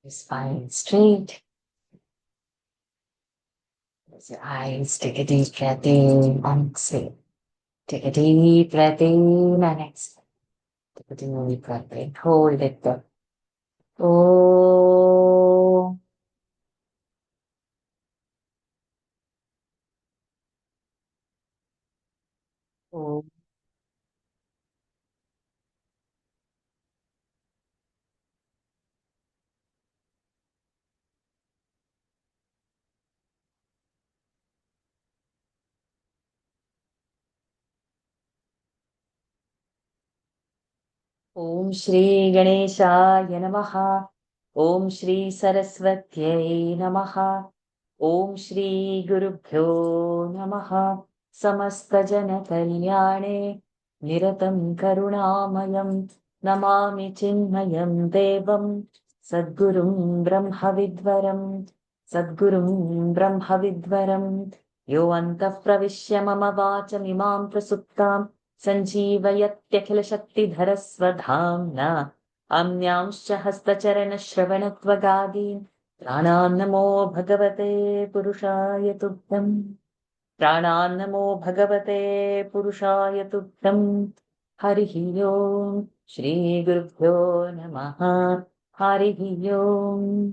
Spine straight. Close your eyes. Take a deep breath in and exhale. Take a deep breath in and exhale. Take a deep breath in. Hold it there. Oh. Oh. ॐ श्री गणेशाय नमः। ॐ श्री सरस्वत्यै नमः। ॐ श्री गुरुभ्यो नमः। समस्तजनकल्याणे निरतं करुणामयं नमामि चिन्मयं देवं सद्गुरुं ब्रह्मविद्वरं सद्गुरुं ब्रह्मविद्वरं यो अन्तः प्रविश्य मम वाचमिमां प्रसुप्तां सञ्जीवयत्यखिलशक्तिधरस्वधाम्ना अन्यांश्च हस्तचरणश्रवणत्वगादीन् प्राणान्नमो भगवते पुरुषाय तुभ्यम्। प्राणान्नमो भगवते पुरुषाय तुभ्यम्। हरिः ओम् श्रीगुरुभ्यो नमः। हरिः ओम्।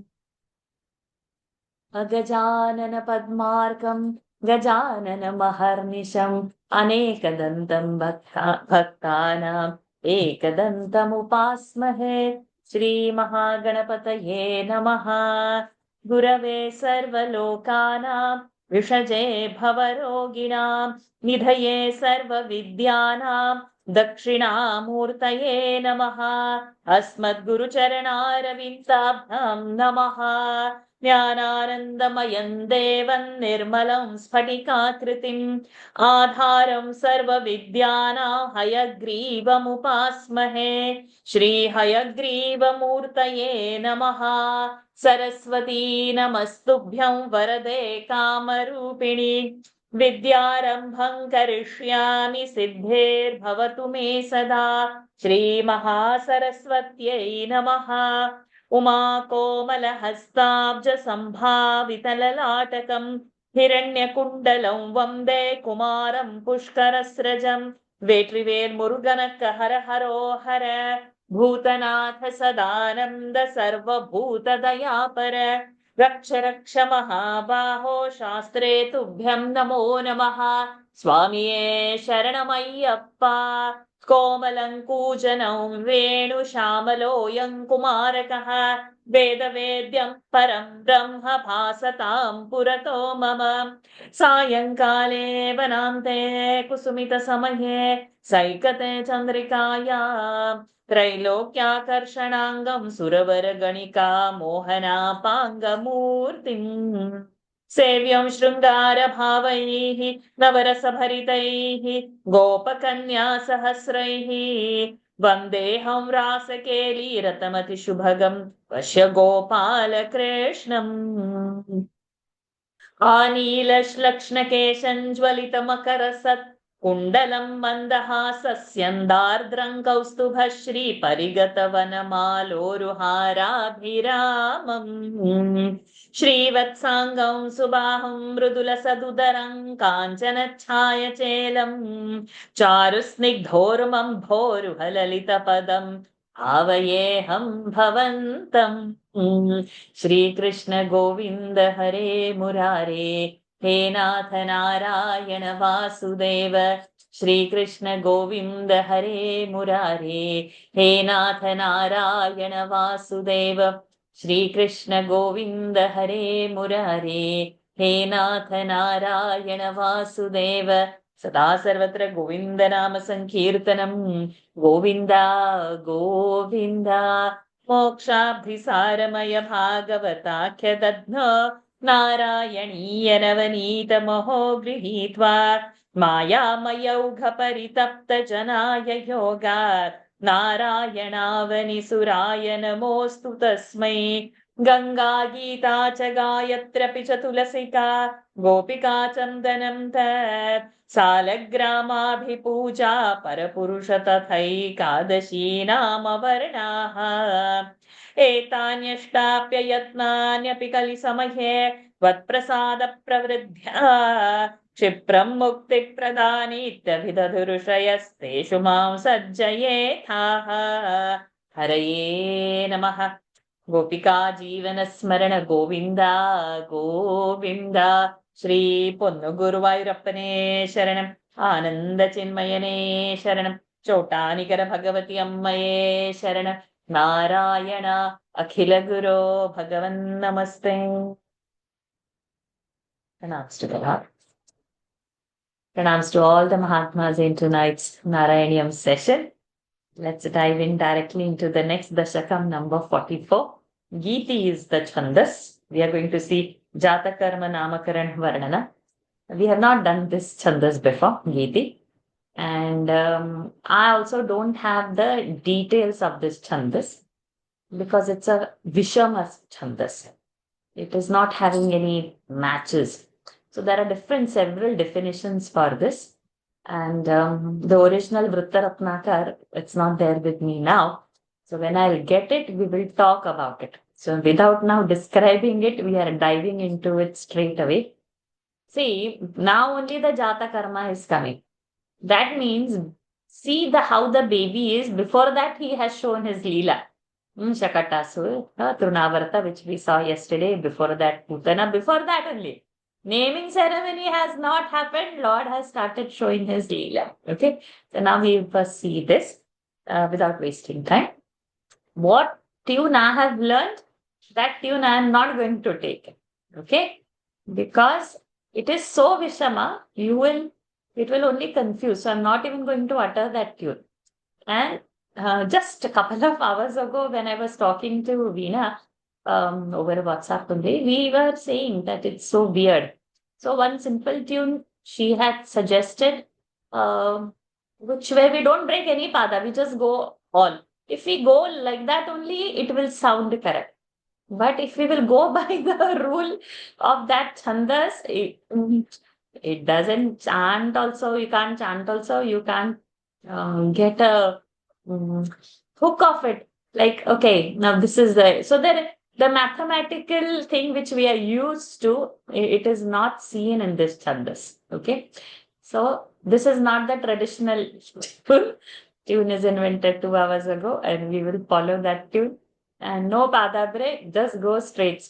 अगजानन पद्मार्कं गजाननमहर्निशम् अनेकदन्तं भक्तानाम् एकदन्तमुपास्महे। श्रीमहागणपतये नमः। गुरवे सर्वलोकानां विषजे भवरोगिणां निधये सर्वविद्यानां दक्षिणामूर्तये नमः। अस्मद्गुरुचरणारविन्दाभ्यां नमः। ज्ञानानन्दमयं देवं निर्मलं स्फटिकाकृतिम् आधारं सर्वविद्यानां हयग्रीवमुपास्महे। श्रीहयग्रीवमूर्तये नमः। सरस्वती नमस्तुभ्यं वरदे कामरूपिणि विद्यारम्भं करिष्यामि सिद्धेर्भवतु मे सदा। श्रीमहासरस्वत्यै नमः। उमाकोमलहस्ताब्जसम्भावितललाटकम् हिरण्यकुण्डलं वन्दे कुमारं पुष्करस्रजम्। वेट्रिवेल्मुरुगनक हर हरो हर भूतनाथ सदानन्द सर्वभूतदयापर रक्ष रक्ष महाबाहो शास्त्रे तुभ्यं नमो नमः। स्वामिये शरणमय्यप्पा कोमलं कूजनं वेणुश्यामलोऽयं कुमारकः वेदवेद्यं परं ब्रह्म भासतां पुरतो मम। सायंकाले वनान्ते कुसुमितसमये सैकते चन्द्रिकायां त्रैलोक्याकर्षणाङ्गं सुरवरगणिका मोहनापाङ्गमूर्तिम् सेव्यं शृङ्गारभावैः नवरसभरितैः गोपकन्या सहस्रैः वन्देऽहं रासकेलीरतमतिशुभगं पश्य गोपालकृष्णम्। आनीलश्लक्ष्णकेशञ्ज्वलितमकरसत् कुण्डलं मन्दहासस्यन्दार्द्रं कौस्तुभश्रीपरिगतवनमालोरुहाराभिरामम् श्रीवत्साङ्गं सुबाहुं मृदुलसदुदरं काञ्चनच्छायचेलम् चारुस्निग्धोर्मं भोरुहललितपदम् आवयेऽहं भवन्तम्। श्रीकृष्ण गोविन्द हरे मुरारे हे नाथ नारायण वासुदेव। श्रीकृष्ण गोविन्द हरे मुरारे हे नाथ नारायण वासुदेव। श्रीकृष्ण गोविन्द हरे मुरारे हे नाथ नारायण वासुदेव। सदा सर्वत्र गोविन्द नाम संकीर्तनम् गोविन्दा गोविन्दा। मोक्षाब्धिसारमय भागवताख्यदध्न नारायणीय नवनीतमहो गृहीत्वा मायामयौघपरितप्तजनाय योगात् नारायणावनिसुराय नमोऽस्तु तस्मै। गङ्गा गीता च गायत्र्यपि च तुलसिका गोपिका चन्दनं तत् सालग्रामाभिपूजा परपुरुष तथैकादशी नाम वर्णाः एतान्यष्टाप्य यत्नान्यपि कलिसमये त्वत्प्रसादप्रवृद्ध्या क्षिप्रं मुक्तिप्रदानीत्यभिदधुरुषयस्तेषु मां सज्जयेथाः। हरये नमः। गोपिका जीवनस्मरण गोविन्द गोविन्द। श्री पोन्नुगुरुवायूरप्पने शरणम्। आनन्दचिन्मयने शरणम्। चोटानिकर भगवति अम्मये शरणम्। नारायण अखिल गुरो भगवन् नमस्ते। Pranams to the Lord. Pranams to all the Mahatmas in tonight's Narayaniam session. Let's dive in directly into the next Dashakam, number 44. Geeti is the Chandas. We are going to see Jatakarma Namakaran Varnana. We have not done this Chandas before, Geeti. And I also don't have the details of this Chandas because it's a Vishama Chandas. It is not having any matches. So there are several definitions for this. And the original Vritta Ratnakar, it's not there with me now. So when I'll get it, we will talk about it. So without now describing it, we are diving into it straight away. See, now only the Jata Karma is coming. That means, see how the baby is. Before that, he has shown his Leela. Shakatasur, Trunavarta, which we saw yesterday, before that, Putana, before that only. Naming ceremony has not happened. Lord has started showing his Leela. Okay. So now we will first see this without wasting time. What tune I have learned, that tune I am not going to take. Okay. Because it is so Vishama, it will only confuse. So I'm not even going to utter that tune. And just a couple of hours ago, when I was talking to Veena over WhatsApp today, we were saying that it's so weird. So one simple tune she had suggested, which where we don't break any pada, we just go all. If we go like that only, it will sound correct. But if we will go by the rule of that chandas, it doesn't chant also, you can't chant also, you can't get a hook of it. Like, okay, now this is so the mathematical thing which we are used to, it is not seen in this chandas. Okay. So this is not the traditional tune is invented 2 hours ago, and we will follow that tune. And no pada break, just go straight.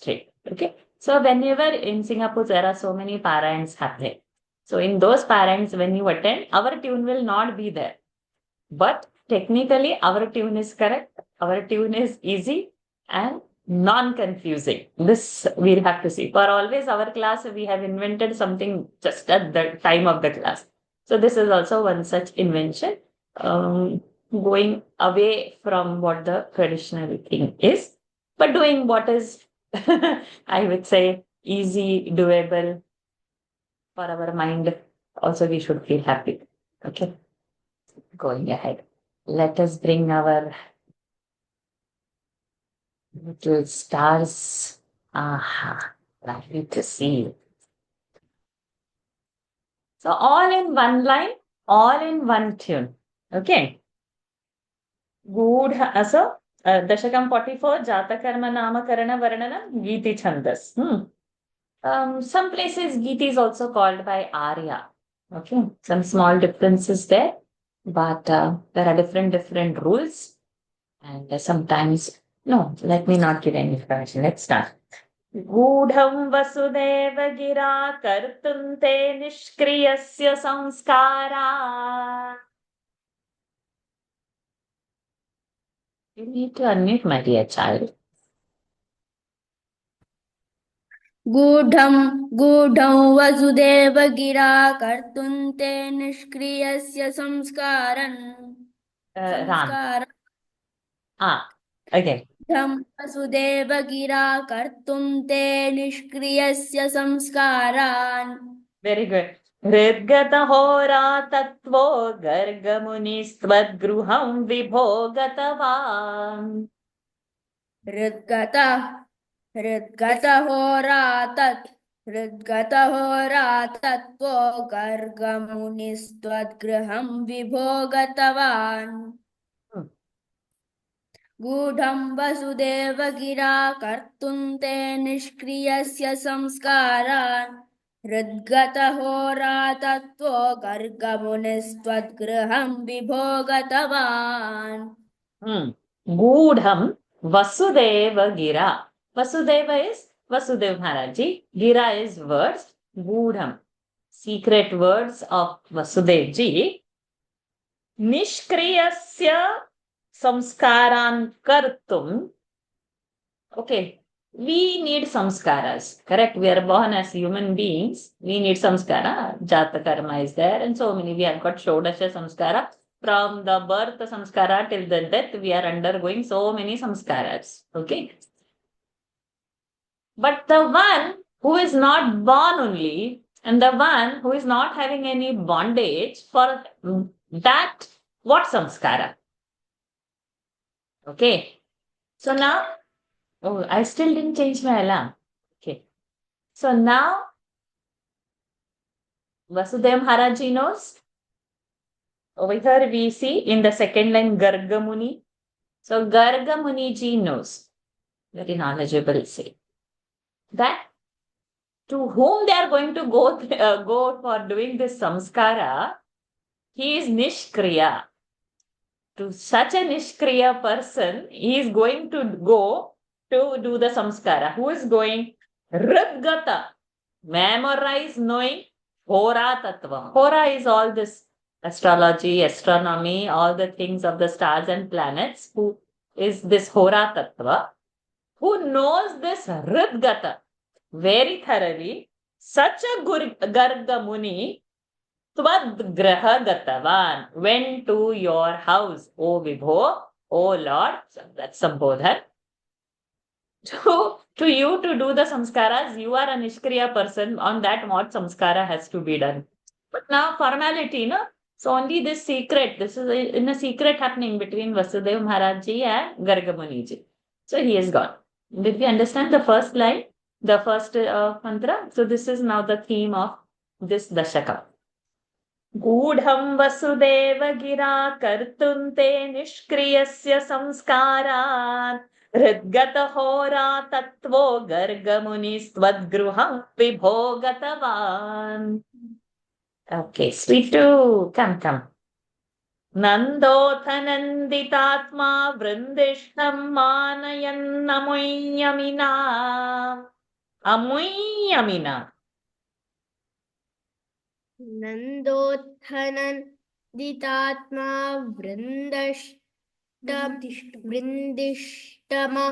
Okay. So whenever in Singapore, there are so many parents happening. So in those parents, when you attend, our tune will not be there. But technically, our tune is correct. Our tune is easy and non-confusing. This we'll have to see. For always our class, we have invented something just at the time of the class. So this is also one such invention, going away from what the traditional thing is, but doing what is, I would say, easy, doable for our mind. Also, we should feel happy. Okay. Going ahead. Let us bring our little stars. Aha, lovely to see. So all in one line, all in one tune. Okay. Good. So, Dashakam 44, Jatakarma Namakarana Varnana, Geeti Chandas. Some places Geeti is also called by Arya. Okay. Some small differences there, but there are different rules. And sometimes, no, let me not give any information. Let's start. गूढं Vasudeva गिरा कर्तुं ते निष्क्रियस्य संस्कारा. You need to unmute, my dear child. गूढं Vasudeva गिरा कर्तुं ते निष्क्रियस्य संस्कारन्. Ram. Okay. गूढं Vasudeva गिरा कर्तुं ते निष्क्रियस्य संस्कारान्. Very good. हृद्गतहोरातत्त्वो गर्गमुनिस्त्वद्गृहं विभोगतवान्. हृद्गतहोरातत्त्वो गर्गमुनिस्त्वद्गृहं विभोगतवान्. गूढं वसुदेवगिरा कर्तुं ते निष्क्रियस्य संस्कारान् हृद्गतहोरातत्त्वो गर्गमुनिस्त्वद्गृहं विभोगतवान् Gudham Vasudeva Gira. Vasudeva is Vasudev Maharaji. Gira is words. Gudham, secret words of Vasudev ji. Nishkriyasya samskaran kartum. Okay, we need samskaras. Correct. We are born as human beings. We need samskara. Jata karma is there, and so many. We have got Shodasha samskara. From the birth samskara till the death, we are undergoing so many samskaras. Okay. But the one who is not born only, and the one who is not having any bondage, for that, what samskara? Okay. So now, oh, I still didn't change my alarm. Okay. So now, Vasudeva Maharaji knows. Over here we see in the second line Garga Muni. So Garga Muni ji knows. Very knowledgeable say. That to whom they are going to go for doing this samskara, he is Nishkriya. To such a Nishkriya person, he is going to go to do the samskara. Who is going? Hridgata. Memorize knowing Hora Tattva. Hora is all this astrology, astronomy, all the things of the stars and planets. Who is this Hora Tattva? Who knows this Hridgata very thoroughly? Such a Garga Muni Twadgraha Gatavan went to your house, O Vibho, O Lord. So that's Sambodhan. To you to do the samskaras, you are a Nishkriya person. On that, what samskara has to be done. But now formality, no? So only this secret, this is in a secret happening between Vasudeva Maharaj ji and Garga Muni ji. So he is gone. Did we understand the first line? The first mantra? So this is now the theme of this Dashaka. Gudham Vasudeva Gira Kartum te Nishkriyasya Samskaran Hridgata Hora Tattvo Gargamuni Swadgruham Vibhogatavan. Okay, sweet two. Come. Nandothananditatma Vrindishtam Manayannamuyyamina. Amuyyamina. नन्दोत्थनन्दितात्मा वृन्दिष्टमा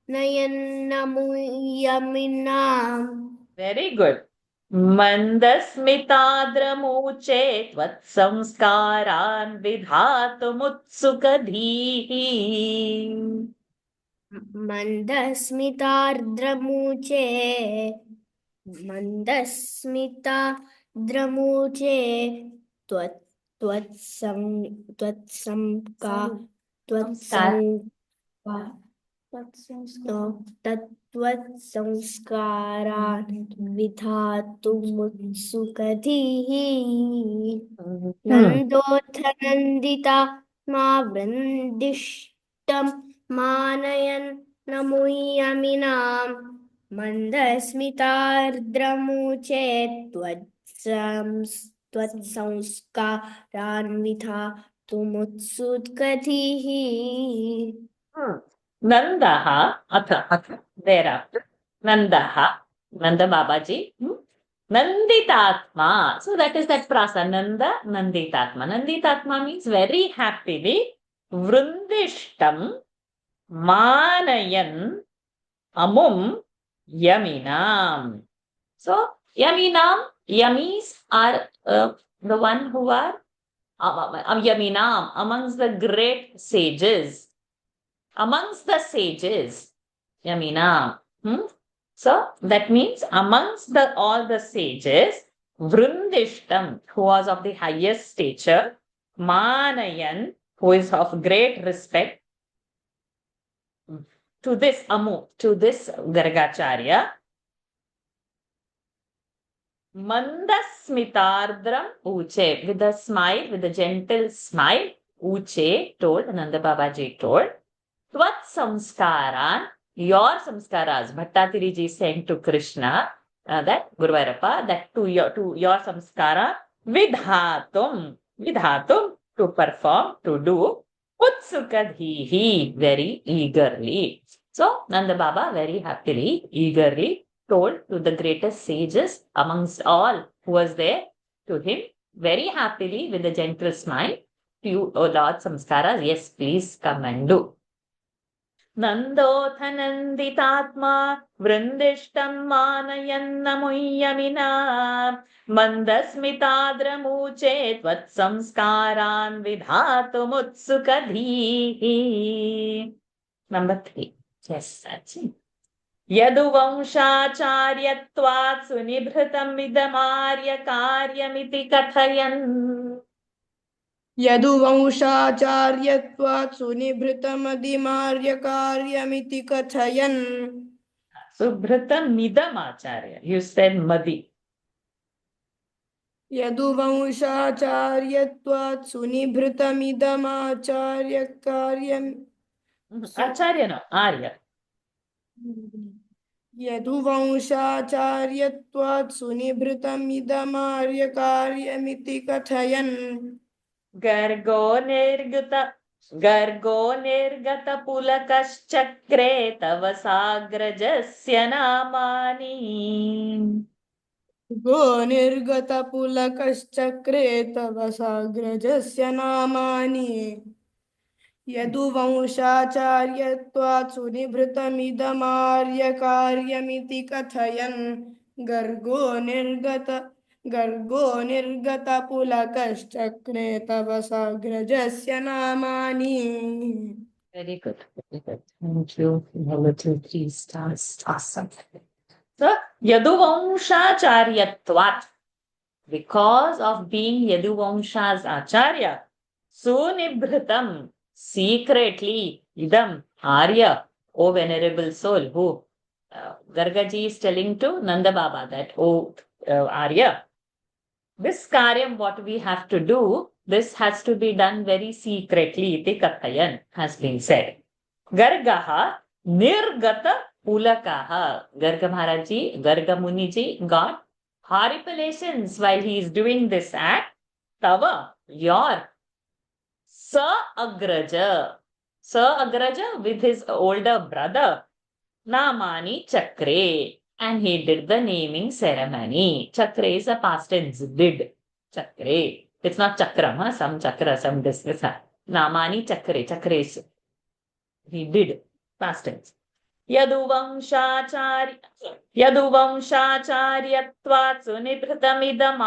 नयन्नमुयमिनाम्. Very good. Mandasmitadramuche tvatsamskaran vidhatumutsukadehi. मन्दस्मिताद्रमुचे तत्त्वत्संस्कारान् विधातुमुत्सुकधिः. नन्दोत्थनन्दितात्मा वृन्दिष्टं मानयन् नमुयमिनाम्. मन्दस्मितार्द्रमुचे त्वत्संस्कारान् विधातुमुत्सुकधिः. Nandaha, thereafter. Nanda Babaji. Nanditatma. So that is that prasa. Nanda, Nanditatma. Nanditatma means very happily. Vrindishtam, Manayan, Amum, Yaminam. So, Yaminam, Yamis are the one who are Yaminam, amongst the great sages. Amongst the sages, Yamina. So that means amongst all the sages, Vrindishtam, who was of the highest stature, Manayan, who is of great respect, to this Gargacharya, Mandasmitardram Uche. With a smile, with a gentle smile, Uche told, Nanda Babaji told, Tvat samskaran, your samskaras, Bhattatiri ji saying to Krishna, that Guru Vairappa, that to your samskara, vidhatum, to perform, to do, utsukadhihi, very eagerly. So Nanda Baba very happily, eagerly told to the greatest sages amongst all who was there to him, very happily with a gentle smile, you, O Lord Samskaras, yes, please come and do. Nandoth Nanditatma Vrindishtam Manayannamuyamina Mandasmitadramuche Tvat Samskaran Vidhatumutsukadhihi. Number 3. Yes, that's it. यदुवंशाचार्यत्वात् सुनिभृतमिदमार्य कार्यमिति कथयन् यदुवंशाचार्यत्वात् सुनिभृतमदिमार्यकार्यमिति कथयन् सुभृतमिदमाचार्य. You said madi. यदुवंशाचार्यत्वात् सुनिभृतमिदमाचार्यकार्यम् Acharya no, Arya. यदुवंशाचार्यत्वात् सुनिभृतमिदमार्यकार्यमिति कथयन् गर्गो निर्गत पुलकश्चक्रे तव साग्रजस्य नामानि गो निर्गतपुलकश्चक्रे तव साग्रजस्य नामानि यदुवंशाचार्यत्वात् सुनिभृतमिदमार्यकार्यमिति कथयन् गर्गो निर्गतपुलकश्चक्रे तव साग्रजस्य नामानि Very good. Very good. Thank you. Number 2, 3 stars. Awesome. So, Yaduvamshacharyatvat. Because of being Yaduvansha's Acharya, Sunibhritam, secretly, Idam, Arya, O venerable soul, who Gargaji is telling to Nanda Baba that, O Arya, this karyam, what we have to do, this has to be done very secretly, iti kathayan has been said. Gargaha nirgata pulakaha. Garga Maharaji, Garga Muniji got horripilations while he is doing this act. Tava, your Sa Agraja with his older brother, Namani Chakre. And he did the naming ceremony. Chakre is a past tense, did. Chakre. It's not chakram, huh? Some chakra, some discuss. Namani Chakre. Chakre is, he did. Past tense. Yaduvamshacharyatvat sunibhritamidam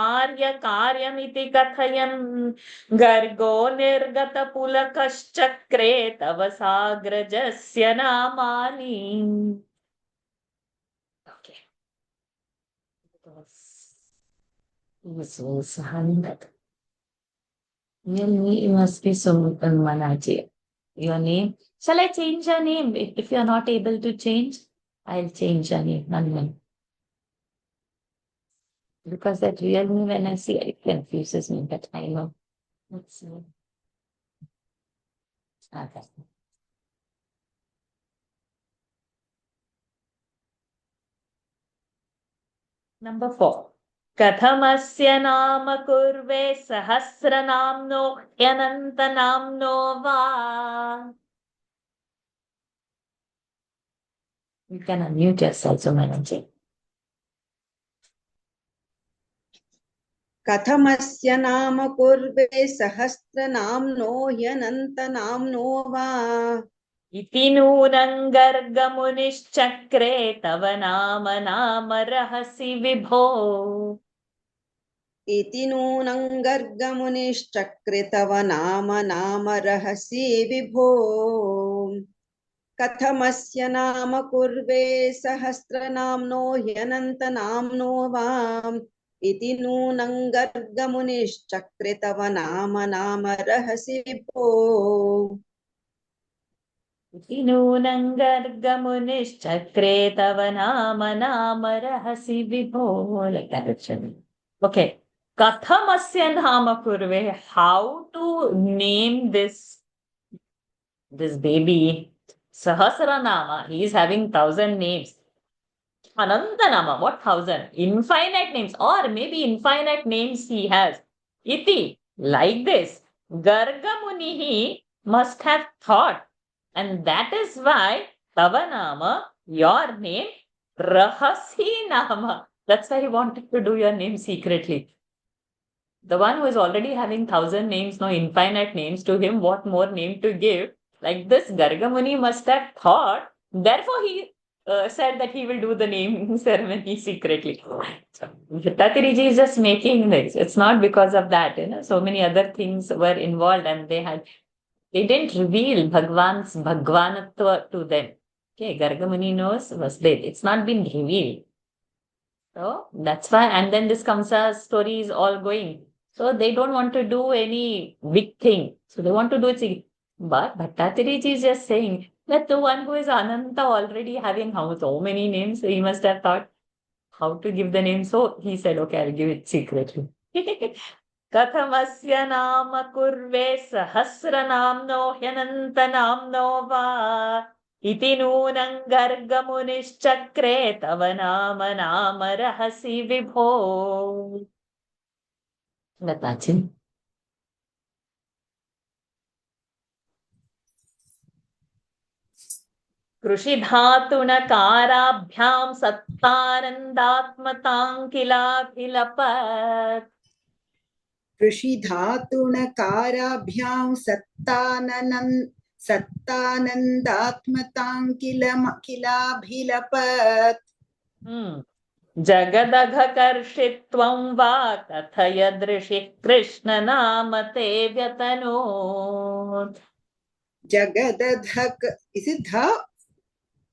karyamiti kathayam gargo nirgata pulakaschakre tava sagrajasya namani. Okay. This was 100. You must be Manaji. Your name. Shall I change your name? If you are not able to change, I'll change your name. Nandan. Because that real name, when I see it confuses me, but I know. Let's see. Okay. Number 4. Kathamasya nama kurve sahasranamno yanantanamno va. You can unmute yourself, Sumanaji. कथमस्य नाम कुर्वे सहस्रनाम्नो ह्यनन्तनाम्नो वा इति नूनं गर्गमुनिश्चक्रे तव नाम रहसि विभो इति नूनं गर्गमुनिश्चक्रे तव नाम रहसि विभो कथमस्य नाम कुर्वे सहस्रनाम्नो ह्यनन्तनाम्नो वा इति नूनं गर्गमुनिश्चक्रे तव नाम रहसि विभो. इति नूनं गर्गमुनिश्चक्रे तव नाम नाम रहसि विभो. Like that it should be. Okay. Kathamasya nama kurve. How to name this baby? Sahasranama. He is having 1,000 names. Anantanama. What 1,000? Infinite names. Or maybe infinite names he has. Iti. Like this. Gargamunihi must have thought. And that is why Tava Nama, your name, Rahasi Nama. That's why he wanted to do your name secretly. The one who is already having 1,000 names, no infinite names, to him, what more name to give? Like this, Gargamuni must have thought. Therefore, he said that he will do the naming ceremony secretly. So, Dattatreya is just making this. It's not because of that. So many other things were involved, and they didn't reveal Bhagwan's Bhagwanatva to them. Okay, Gargamuni knows Vasudeva. It's not been revealed. So that's why, and then this Kamsa story is all going. So they don't want to do any big thing. So they want to do it. But Bhattacharya is just saying that the one who is Ananta already having so many names, so he must have thought how to give the name. So he said, okay, I'll give it secretly. Kathamasya nama kurve sahasranamno hyanantanamno va iti nunam gargamunischakre tava nama nama rahasi vibho. That's it. कृषिधातुनकाराभ्यां सत्तानन्दात्मतां किलाखिलपत्. कृषिधातुणकाराभ्यां सत्तानन्दात्मतां किलाभिलपत्. जगदघकर्षित्वं वा कथयदृशि कृष्ण नाम ते व्यतनोत्. Jagadadhak, is it dha?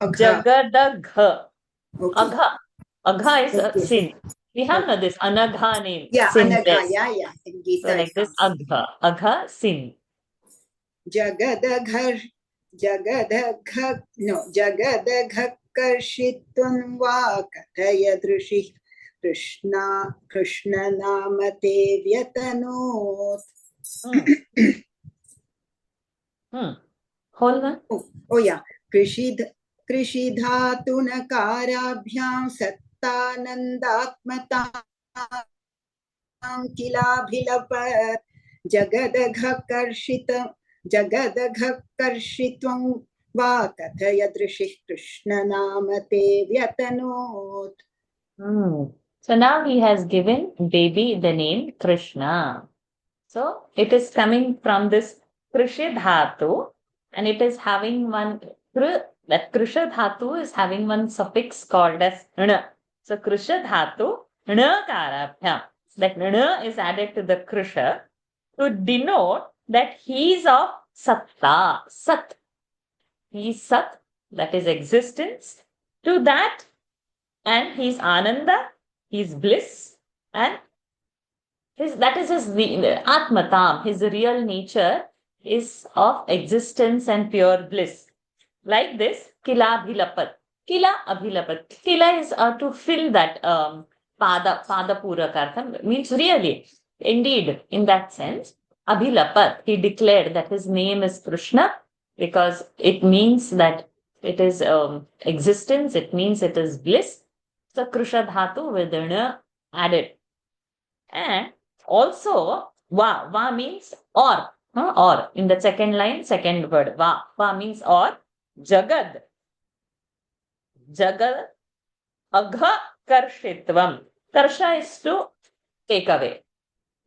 Jagadagha. Okay. Agha. Agha is a sin. We have this Anagha name. Yeah, sin Anagha, yeah. In Gita, so like this Agha. Agha, sin. Jagadaghakarshitvam va kathayadrushi Krishna namate vyatanot. Whole one? Oh yeah. कृषिधातुनकाराभ्यां सत्तानन्दात्मतां किलाभिलपत्. जगदघकर्षित्वं वा कथयदृशिः कृष्णनाम ते व्यतनोत्. So now he has given baby the name Krishna. So it is coming from this Krishi Dhatu, and it is having one, that Krisha Dhatu is having one suffix called as N. So Krisha Dhatu, Nkarabhyam. That N is added to the Krisha to denote that he is of Satta, Sat. He is Sat, that is existence. To that, and he is Ananda, he is bliss, and that is his Atmatam, his real nature is of existence and pure bliss. Like this, Kila Abhilapat. Kila Abhilapat. Kila is to fill that Pada Purakartham, means really, indeed, in that sense, Abhilapat, he declared that his name is Krishna because it means that it is existence, it means it is bliss. So Krisha Dhatu with N added. And also, va means or. In the second line, second word, va means or. Jagad. Agha karshitvam. Karsha is to take away.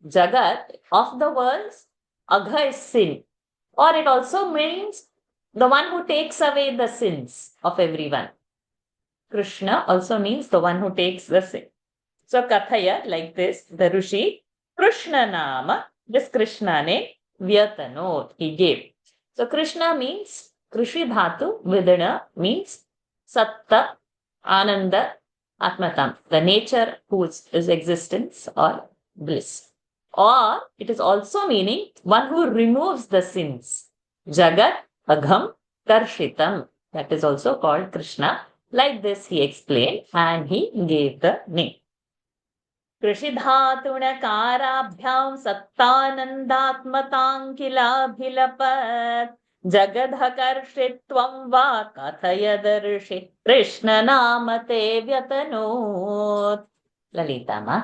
Jagat, of the worlds, agha is sin. Or it also means the one who takes away the sins of everyone. Krishna also means the one who takes the sin. So Kathaya, like this, the Rishi, Krishna Nama, this Krishna name, Vyatanot, he gave. So Krishna means, Krishi Dhatu, Vidana means Satta, Ananda, Atmatam, the nature whose is existence or bliss. Or it is also meaning one who removes the sins. Jagat, Agham, Karshitam. That is also called Krishna. Like this he explained and he gave the name. कृषिधातुणकाराभ्यां सत्तानन्दात्मतां किलाभिलपत् जगदकर्षित्वं वा कथयदर्षि कृष्णनाम ते व्यतनोत्. ललिता मा.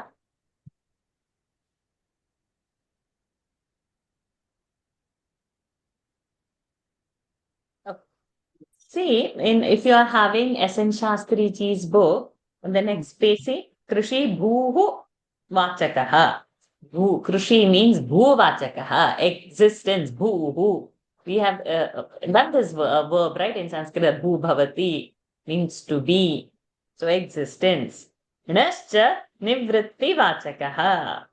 See, if you are having S.N. Shastri ji's book, on the next page, see, Krishi Bhuhu Vachakaha. Bhu, Krishi means Bhu Vachakaha, existence, Bhuhu. We have done this verb, right, in Sanskrit, Bhu Bhavati, means to be. So, existence. Nascha Nivritti Vachakaha.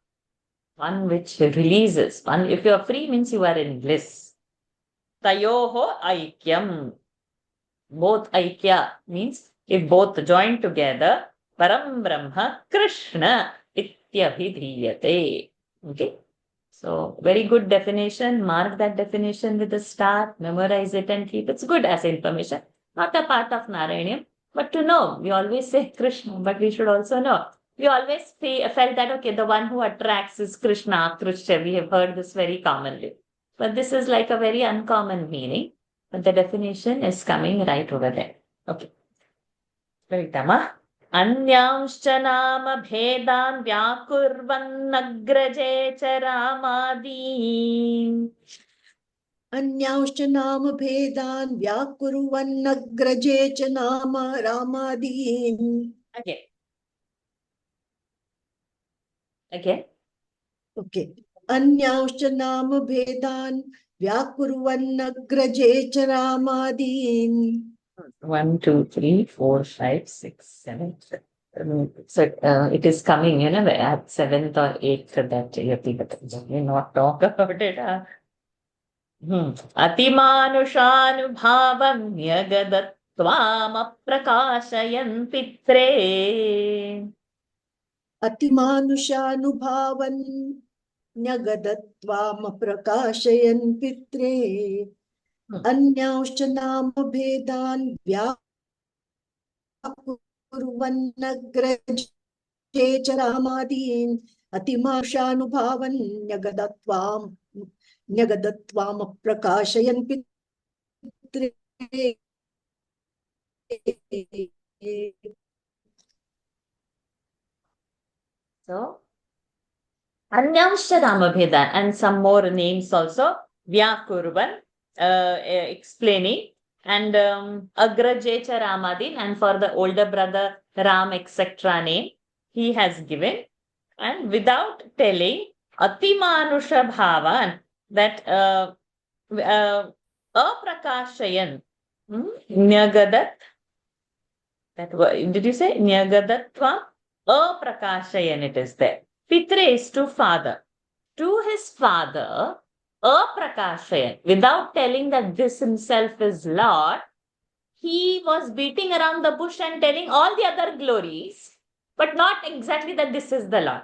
One which releases. One, if you are free, means you are in bliss. Tayoho Aikyam. Both Aikya means if both join together, Param Brahma Krishna Ityabhidhiyate. Okay. So, very good definition. Mark that definition with a star, memorize it and keep. It's good as information. Not a part of Narayaniam, but to know. We always say Krishna, but we should also know. We always felt that, okay, the one who attracts is Krishna, Krishna. We have heard this very commonly. But this is like a very uncommon meaning. But the definition is coming right over there. Okay. Veritama. Anyanscha nama bhedan vyakurvannagraje cha ramadi. अन्यांश्च नाम भेदान् व्याकुर्वन्नग्रजे च नाम रामादीन्. Again. Okay. अन्यांश्च नाम भेदान् व्याकुर्वन्नग्रजे च रामादीन्. 1, 2, 3, 4, 5, 6, 7. So it is coming, at 7th or 8th that you will not talk about it. Atimanushanubhavam nyagadatvam pitre. अतिमानुषानुभावन् न्यगदत्वामप्रकाशयन् पित्रे. अन्यांश्च नाम भेदान् व्याकुर्वन्नग्रजे च रामादीन्. अतिमानुषानुभावन् न्यगदत्वामप्रकाशयन् पित्रे. So, Anyansha Ramabheda and some more names also, Vyakurvan, explaining, and Agrajecha Ramadin, and for the older brother Ram, etc. name, he has given, and without telling Atimanusha Bhavan, that Aprakashayan, Nyagadat, that did you say Nyagadatva? Aprakashayan, it is there. Pitre is to father. To his father, Aprakashayan, without telling that this himself is Lord, he was beating around the bush and telling all the other glories, but not exactly that this is the Lord.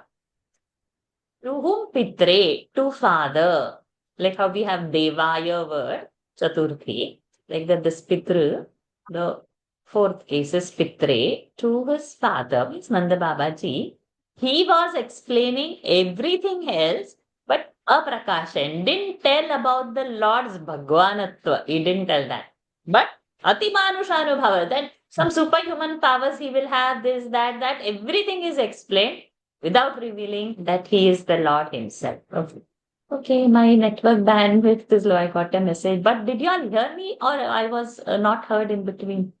To whom Pitre? To father. Like how we have Devaya word, Chaturthi, like that this Pitru, the fourth case is Pitre, to his father, means Nanda Babaji. He was explaining everything else, but Aprakashan didn't tell about the Lord's Bhagwanatva. He didn't tell that. But Atimanushanubhava, that some superhuman powers he will have, this, that, everything is explained without revealing that he is the Lord himself. Okay, my network bandwidth is low. I got a message. But did you all hear me, or I was not heard in between?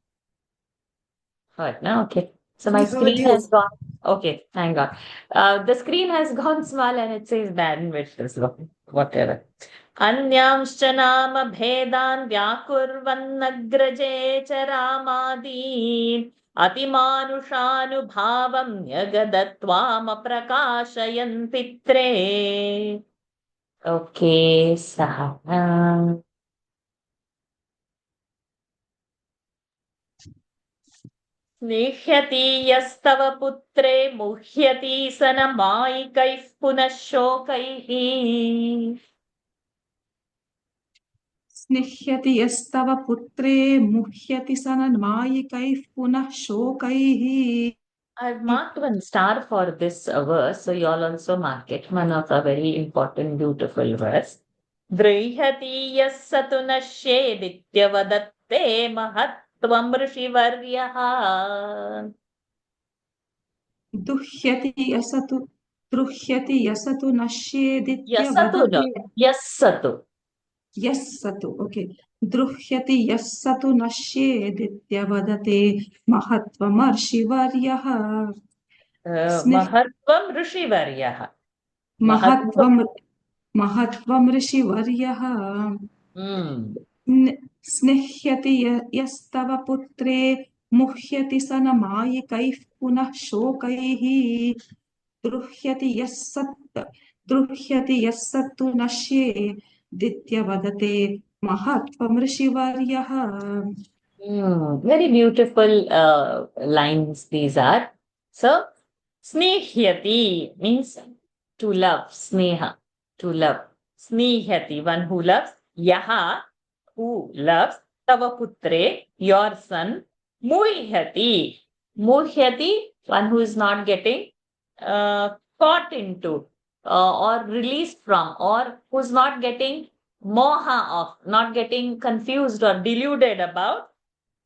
Heard, no? Okay. So my screen has gone. Okay, thank God. The screen has gone small and it says bandwidth is low. Whatever. Anyamscha nama bhedan vyakurvannagraje cha ramadin atimanushanubhavam nyagadatvam aprakashayan pitre. Okay, Sahana. स्नेह्यति यस्तव पुत्रे मुह्यति सनमायिकैः पुनः शोकैः. स्निह्यति यस्तव पुत्रे मुह्यति सनन्मायिकैः पुनः शोकैः. I've marked one star for this verse, so you all also mark it. One of a very important, beautiful verse. Drihati yassatu nashyedityavadatte mahatvam ऋषिवर्यः. दुह्यति यसतु नश्येदित्य Yasatu no, वदते. yassatu. यस्सतु, ओके. द्रुह्यति यस्सतु नश्येदित्य वदते महत्त्वमर्षिवर्यः. स्निह् Mahatvam ऋषिवर्यः. महत्त्वं ऋषिवर्यः. स्निह्यति यस्तव पुत्रे मुह्यति सनमायिकैः पुनः शोकैः. द्रुह्यति यस्सत्तु नश्येदित्य वदते महत्त्वं ऋषिवर्यः. Very beautiful lines these are. So, snehyati means to love, sneha, to love. Snehyati, one who loves. Yaha, who loves. Tava putre, your son. Muhyati, muhyati, one who is not getting caught into or released from, or who's not getting moha of, not getting confused or deluded about.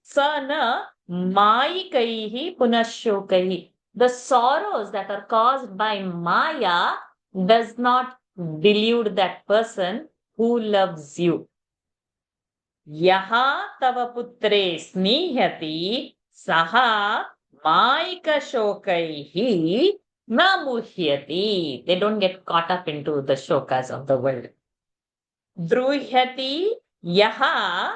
Sana mayikaihi punashokaihi. The sorrows that are caused by Maya does not delude that person who loves you. Yaha tava putre snihyati saha mayika shokaihi na muhyati. They don't get caught up into the shokas of the world. Druhyati yaha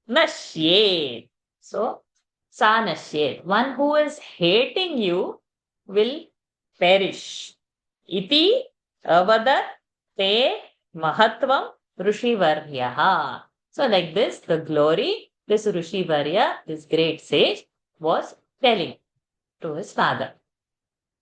nashyet. So, sa nashyet. One who is hating you will perish. Iti avadat te mahatvam Rishivaryaha. So, like this, the glory this Rishivarya, this great sage, was telling to his father.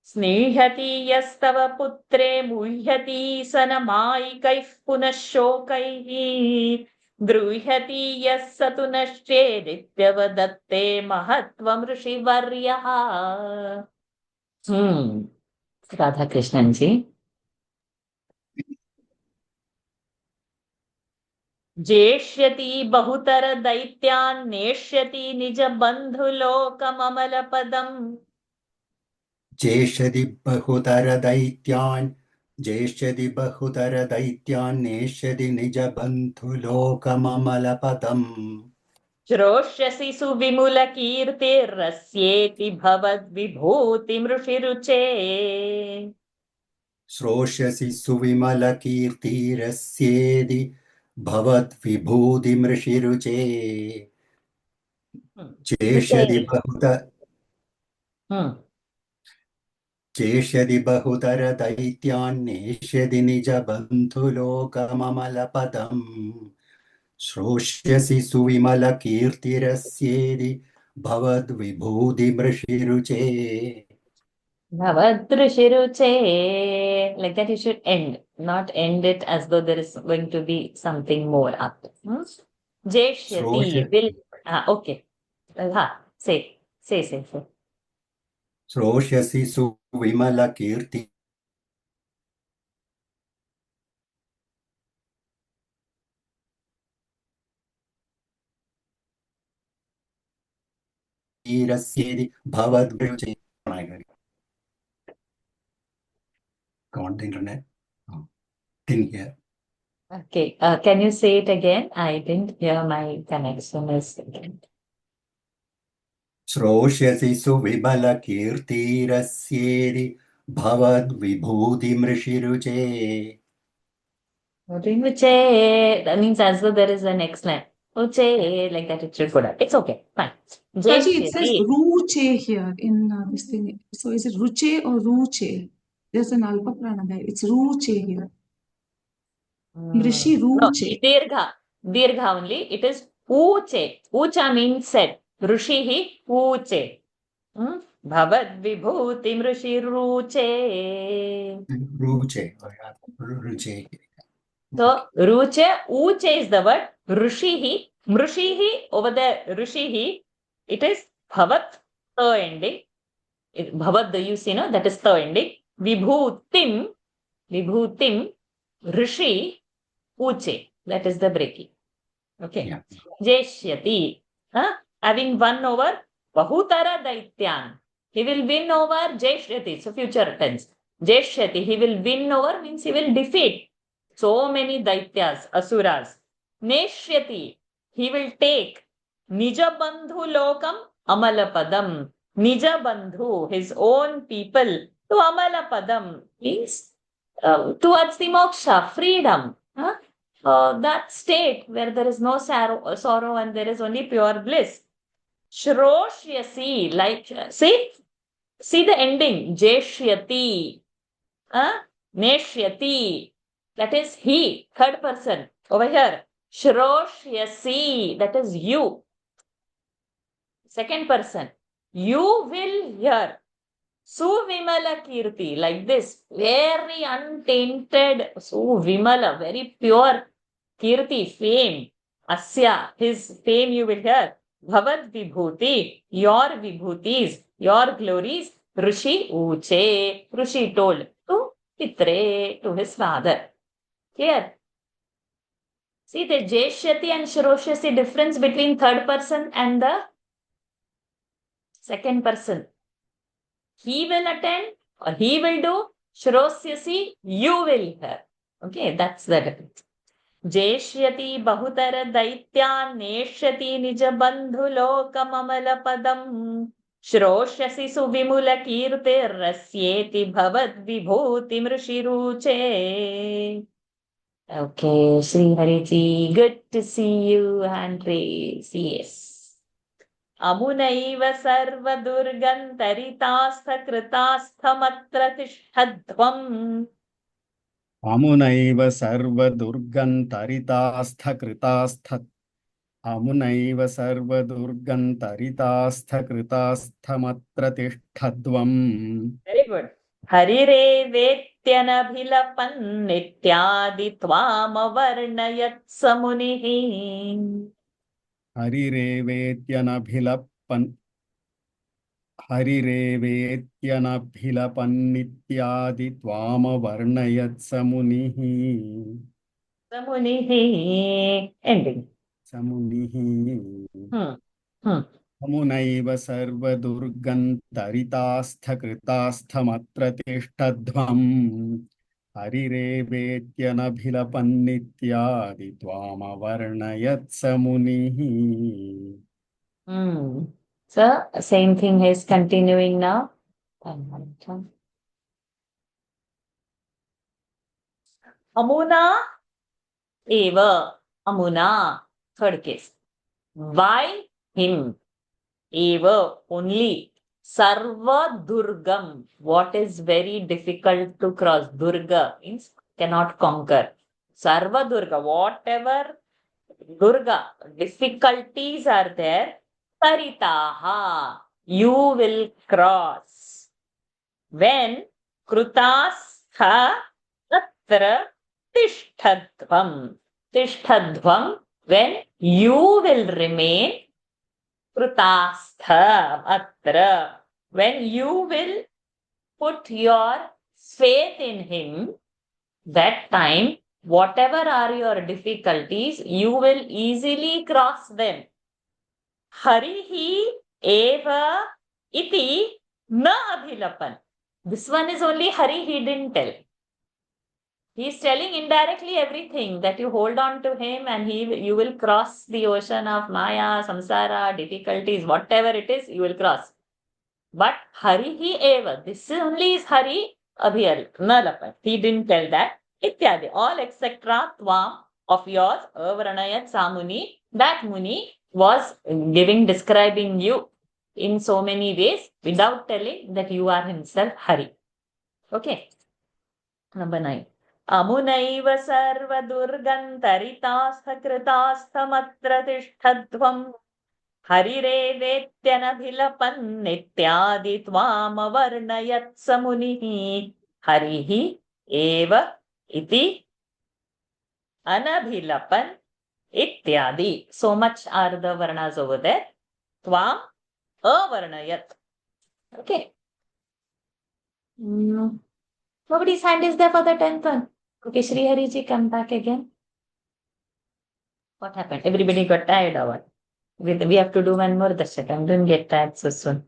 Snehati yastava putre muhyati sanamaikaih punah shokaihi. Druhyati yassatu nashchedityavadatte mahatvam Rishivaryaha. Radha Krishnan ji. जेष्यति बहुतर दैत्यान् नेष्यति निज बन्धुलोकममलपदम्. जेष्यति बहुतर दैत्यान् नेष्यति निज बन्धुलोकममलपदम्. श्रोष्यसि सुविमुलकीर्तिरस्येति भवद्विभूतिमृषिरुचे. श्रोष्यसि सुविमलकीर्तिरस्येति भवद्विभूतिमृषिरुचे. जेष्यति बहुतर दैत्यान् नेष्यति निज बन्धुलोकममलपदम्. श्रोष्यसि सुविमलकीर्तिरस्येति भवद्विभूतिमृषिरुचे. Bhavadrishiruche. Like that you should end, not end it as though there is going to be something more up. Jeshyati will. Okay. Say. श्रोष्यसि सुविमलकीर्ति भवद्विभूतिमृषिरुचे. On the internet. Didn't hear. Okay. Can you say it again? I didn't hear. My connection is again. श्रोष्यसि सुविमलकीर्तिरस्येति भवद्विभूतिमृषिरुचे. Uche. That means as though there is a next line. Uche, like that it should go down. It's okay. Fine. Saji, it says ruche here in this thing. So is it ruche or ruche? There's an alpa prana there. It's ruche here. Rishi ruche. No, dirgha only. It is uche. Ucha means said. Rishihi uche. Bhavad vibhuti mrishi ruche. Ruche. Ruche. So ruche, uche is the word. Rushihi, mrushihi, over there, rushihi, it is bhavat, the ending. Bhavat, the you see, no, that is the ending. Vibhutim, vibhutim, rishi, uche, that is the breaking. Okay. Yeah. Jeshyati, having won over bahutara daityan. He will win over Jeshyati, so future tense. Jeshyati, he will win over means he will defeat so many daityas, asuras. Neshyati, he will take Nija Bandhu Lokam Amalapadam. Nija Bandhu, his own people, to Amalapadam means towards the moksha, freedom. That state where there is no sorrow and there is only pure bliss. Shroshyasi, like, see the ending, Jeshyati, Neshyati, that is he, third person. Over here, Shroshyasi, that is you, second person. You will hear. Suvimala Kirti, like this, very untainted, Suvimala, very pure Kirti, fame, Asya, his fame you will hear. Bhavad Vibhuti, your Vibhutis, your glories, Rishi Uche, Rishi told to Pitre, to his father. Here, see the Jeshyati and Shroshasi difference between third person and the second person. He will attend or he will do. Shrosyasi, you will hear. Okay, that's the difference. Jeshyati bahutara daityan neshyati nija bandhu lokam amala padam. Shrosyasi suvimula kirte rasyeti bhavad vibhuti mrishiruche. Okay, Sri Hariji, good to see you, Andre. Yes. अमुनैव सर्वदुर्गन्तरितास्थकृतास्थमत्र तिष्ठध्वम्. अमुनैव सर्वदुर्गन्तरितास्थमत्र तिष्ठध्वम्. Very good. हरिरेवेत्यनभिलपन् नित्यादि त्वामवर्णयत् समुनिः. हरिरेवेत्यनभिलपन्नित्यादि त्वामवर्णयत् समुनिः. समुनिः ending. समुनिः. Hmm. अमुनैव सर्वदुर्गन्तरितास्थकृतास्थमत्र तिष्ठध्वम्. हरिरेवेत्यनभिलपन्नित्यादि त्वामवर्णयत् समुनिः. So, same thing is continuing now. Amuna eva. Amuna, third case. Why him? Eva, only. Sarva Durgam. What is very difficult to cross? Durga means cannot conquer. Sarva Durga, whatever Durga, difficulties are there. Taritaha, you will cross. When Krutastha Tatra Tishtadvam. Tishtadvam, when you will remain. Krutastha Atra, when you will put your faith in him, that time, whatever are your difficulties, you will easily cross them. Harihi eva iti na abhilapan. This one is only Hari, he didn't tell. He is telling indirectly everything that you hold on to him and you will cross the ocean of Maya, Samsara, difficulties, whatever it is, you will cross. But Harihi eva, this only is Hari abhilapan. He didn't tell that. Ityadi, all etc. Tvam of yours, Avranayat Samuni, that Muni was describing you in so many ways without telling that you are himself Hari. Okay. Number 9. Amunaiv sarva durgantaritaasthakritaasthamatra tishtadvam harirevetyanabhilapan nityadi tvamavarnayat samunihi harihi eva iti anabhilapan, ityadi. So much are the varnas over there. Tvam avarnayat. Okay. Nobody's hand is there for the 10th one. Okay, Sri Hari ji, come back again. What happened? Everybody got tired or what? We have to do one more dashakam. Don't get tired so soon.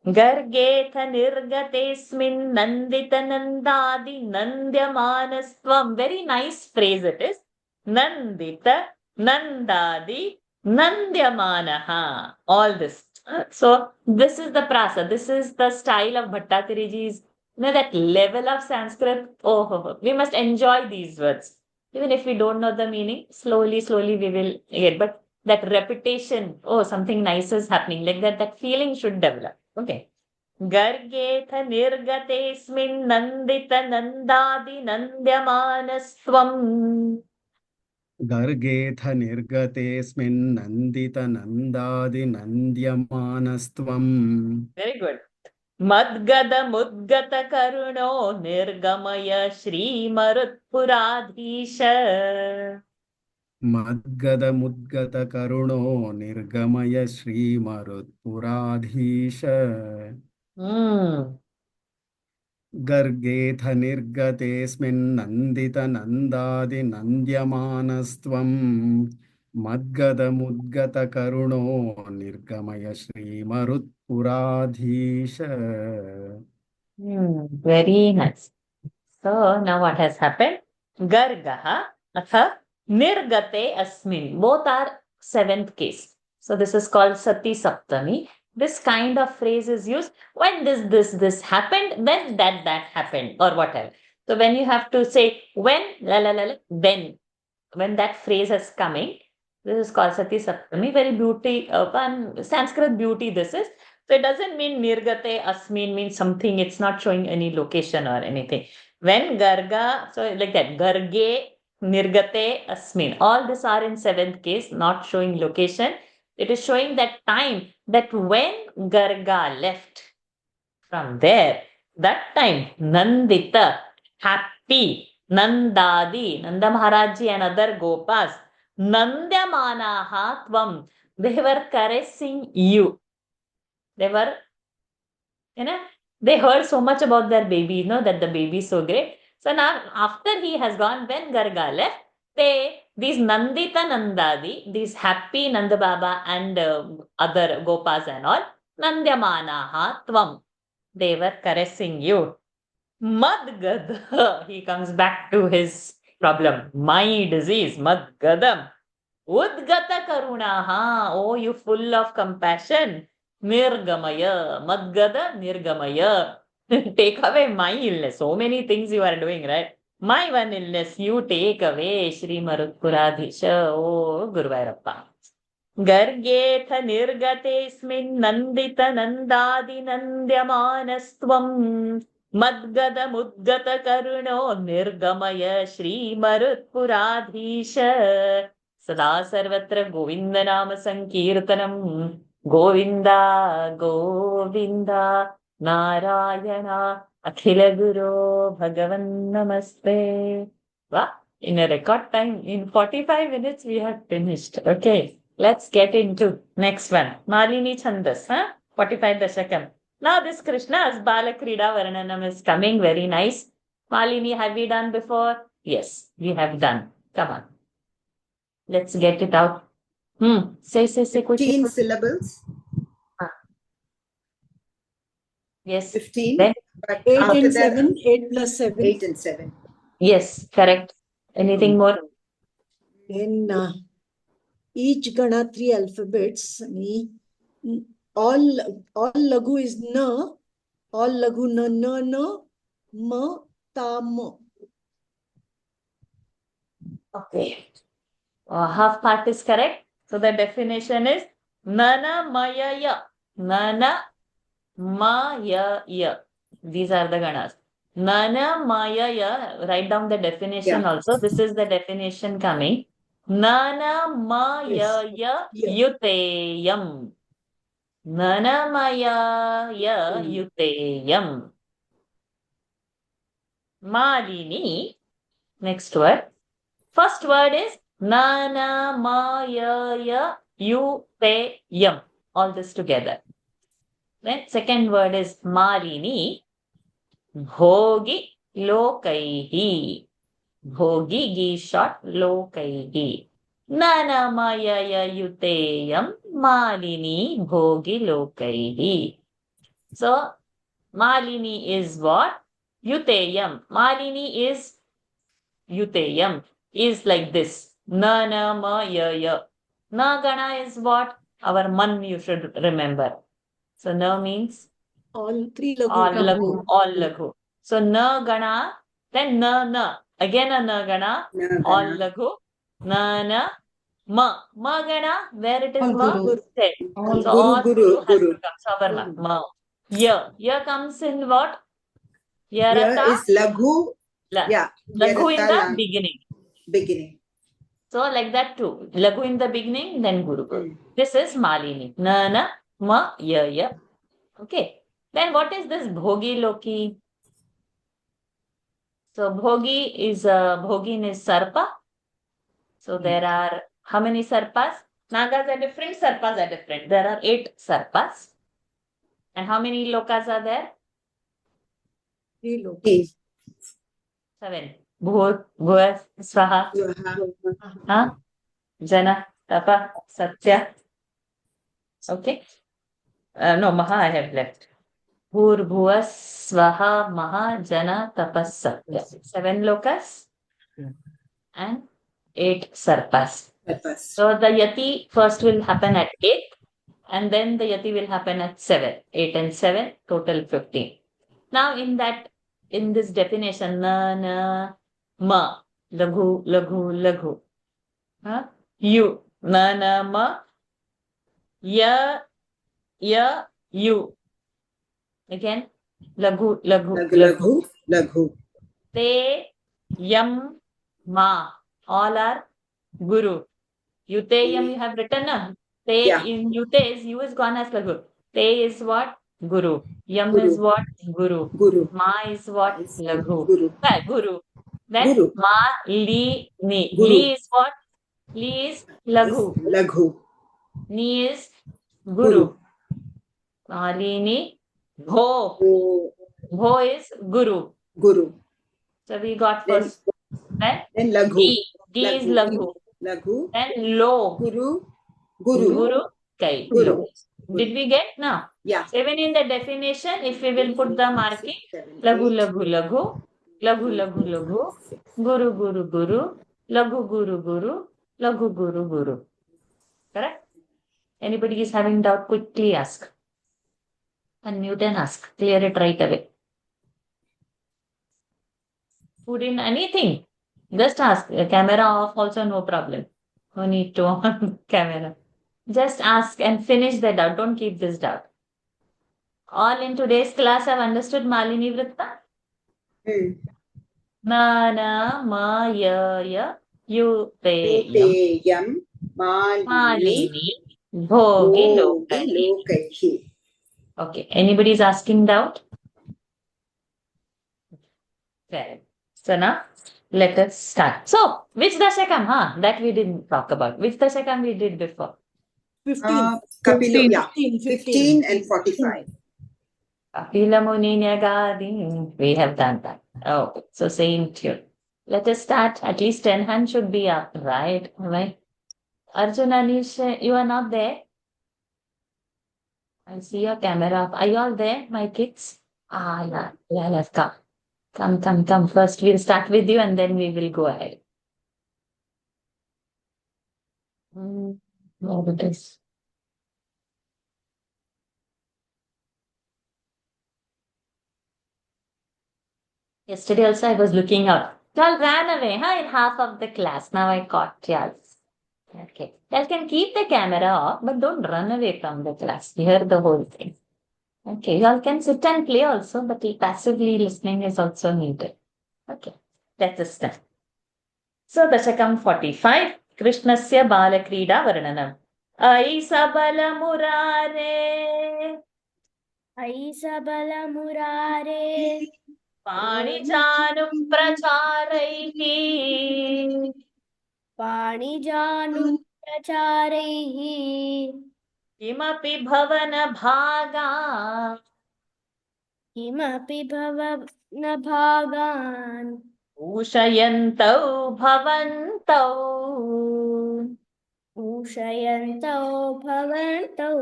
Gargetha nirgatesmin nandita nandadi nandyamanastvam. Very nice phrase it is. Nandita nandadi nandyamanaha. All this. So this is the prasa. This is the style of Bhattakariji's. That level of Sanskrit. Oh, we must enjoy these words. Even if we don't know the meaning, slowly we will get. But that repetition, oh, something nice is happening, like that feeling should develop. Okay. Gargetha nirgatesmin nandita nandadi nandyamanastvam. गर्गेऽथ निर्गतेऽस्मिन् नन्दितनन्दादि नन्द्यमानस्त्वम्. Very good. Madgada mudgata karuno nirgamaya Srimarutpuradhisha. मद्गदमुद्गतकरुणो निर्गमय श्रीमरुत्पुराधीश. गर्गेऽथ निर्गतेऽस्मिन् नन्दितनन्दादि नन्द्यमानस्त्वम्. मद्गदमुद्गतकरुणो निर्गमय श्रीमरुत्पुराधीश. Very nice. So now what has happened? Gargaha atha nirgate asmin. Both are 7th case. So this is called Sati Saptami. This kind of phrase is used when this happened, then that happened, or whatever. So when you have to say when, then, when that phrase is coming, this is called Sati Saptami. Very beauty, Sanskrit beauty this is. So it doesn't mean nirgate asmin means something, it's not showing any location or anything. When garga, so like that, garge, nirgate asmin. All these are in 7th case, not showing location. It is showing that time, that when Garga left from there, that time, Nandita, happy, Nandadi, Nanda Maharaji and other Gopas, Nandyamanaha Tvam, they were caressing you. They were, they heard so much about their baby, that the baby is so great. So now, after he has gone, when Garga left, these Nandita Nandadi, these happy Nanda Baba and other Gopas and all, Nandyamanaha Tvam, they were caressing you. Madgada, he comes back to his problem, my disease, Madgadam. Udgata Karunaha, oh, you full of compassion. Nirgamaya, Madgada Nirgamaya. Take away my illness. So many things you are doing, right? My one illness, you take away, Shri Marutpuradhisha, oh Guruvairappa. Gargetha nirgatesmin nandita nandadi nandyamanastvam. Madgada mudgata karuno nirgamaya Shri Marutpuradhisha. Sada sarvatra Govinda nama sankirtanam. Govinda, Govinda, Narayana. Akhila Guru Bhagavan Namaste. Wow. In a record time, in 45 minutes, we have finished. Okay, let's get into next one. Malini Chandas, 45 Dashakam. Now this Krishna's Balakrida Varnanam is coming. Very nice. Malini, have we done before? Yes, we have done. Come on. Let's get it out. Say. 15 syllables. Yes. 15. Then, But 8 after and that, 7, 8 plus 7. 8 and 7. yes, correct. Anything more? Then each Gana 3 alphabets. All Lagu is Na. All Lagu Na, Ma, Ta, Mo. Okay. Half part is correct. So the definition is Nana Maya Ya. Nana Maya Ya. These are the ganas. Nana Maya Ya. Write down the definition also. This is the definition coming. Nana Maya Ya Yuteyam. Nana Maya Ya Yuteyam. Malini. Next word. First word is na na ma ya you te yam. All this together. Then second word is Malini. Bhogi lokaihi. Bhogi gi short lokaihi. Nana maya yuteyam Malini bhogi lokaihi. So Malini is what? Yuteyam. Malini is Yuteyam. Is like this. Nana maya. Nagana is what? Our man you should remember. So na means All three all laghu. laghu, all laghu. So na gana, then na. Again a na gana, all laghu, na, ma gana, where it is All ma, guru. said. All So guru. all guru has Guru. to come. Savarna, ma. Ya comes in what? Here Yarata, is Laghu. la. Yeah. Laghu in the Yarata, beginning. beginning. So like that too. Laghu in the beginning, then guru. Mm. This is Malini. Na, ma, ya. Okay. Then what is this Bhogi Loki? So Bhogi is Sarpa. So there are how many Sarpas? Nagas are different, Sarpas are different. There are 8 Sarpas. And how many Lokas are there? 3 lokas. Okay. 7. Bhuva, Swaha, huh? Jana, Tapa, Satya. Okay. No, Maha I have left. Bhuva, Swaha, Maha, Jana, Tapas, Satya. 7 Lokas and 8 Sarpas. So the Yati first will happen at 8 and then the Yati will happen at 7. 8 and 7, total 15. Now in this definition, na, ma, laghu. Huh? You, na, ma, ya, you. Again, laghu. Laghu. Te, yam, ma. All are guru. Yuteyam you have written, na? Te Yeah. in Yute is you is gone as laghu. Te is what? Guru. Yam Guru. is what? Guru. Guru. Ma is what? Laghu. Guru. Guru. Then Guru. ma, li, ni. Guru. Li is what? Li is laghu. Laghu. Ni is Guru. guru. Malini, bho. Oh, Bho is guru. Guru. So we got Then, first. Then then Laghu. D is laghu. Laghu. Then lo. Guru. Guru. Kai. Guru. Lo. Did we get now? Yeah. Even in the definition, if we will put the marking, laghu, guru, laghu, guru. Correct? Anybody is having doubt, quickly ask. Unmute and ask. Clear it right away. Put in anything. Just ask. Camera off also, no problem. No need to on camera. Just ask and finish the doubt. Don't keep this doubt. All in today's class have understood Malini Vritta? Na, ma, ya, you, te, yam. Malini, bhogi, lokaihi. Okay. Anybody is asking doubt? Fair. So now, let us start. So, which Dashakam? That we didn't talk about. Which Dashakam we did before? 15. Kapila, yeah. 15. 15 and 45. Kapila Muni Nyagadi. We have done that. Oh, so same tune. Let us start. At least 10 hands should be up, right? Right. Arjun, Anish, you are not there? I see your camera off. Are you all there, my kids? Yeah, let's come. Come. First, we'll start with you and then we will go ahead. What it is. Yesterday also I was looking out. Y'all ran away, in half of the class. Now I caught y'all. Okay. Y'all can keep the camera off, but don't run away from the class. Hear the whole thing. Okay. Y'all can sit and play also, but passively listening is also needed. Okay. Let us start. So, Dashakam 45. Krishnasya Balakrida Varnanam. Aisa Bala Murare. Aisa Bala Murare. Panijanum Pracharaihi. पाणिजानुप्रचारैः किमपि भवन भागा किमपि भवनभागान् पूषयन्तौ भवन्तौ पूषयन्तौ भवन्तौ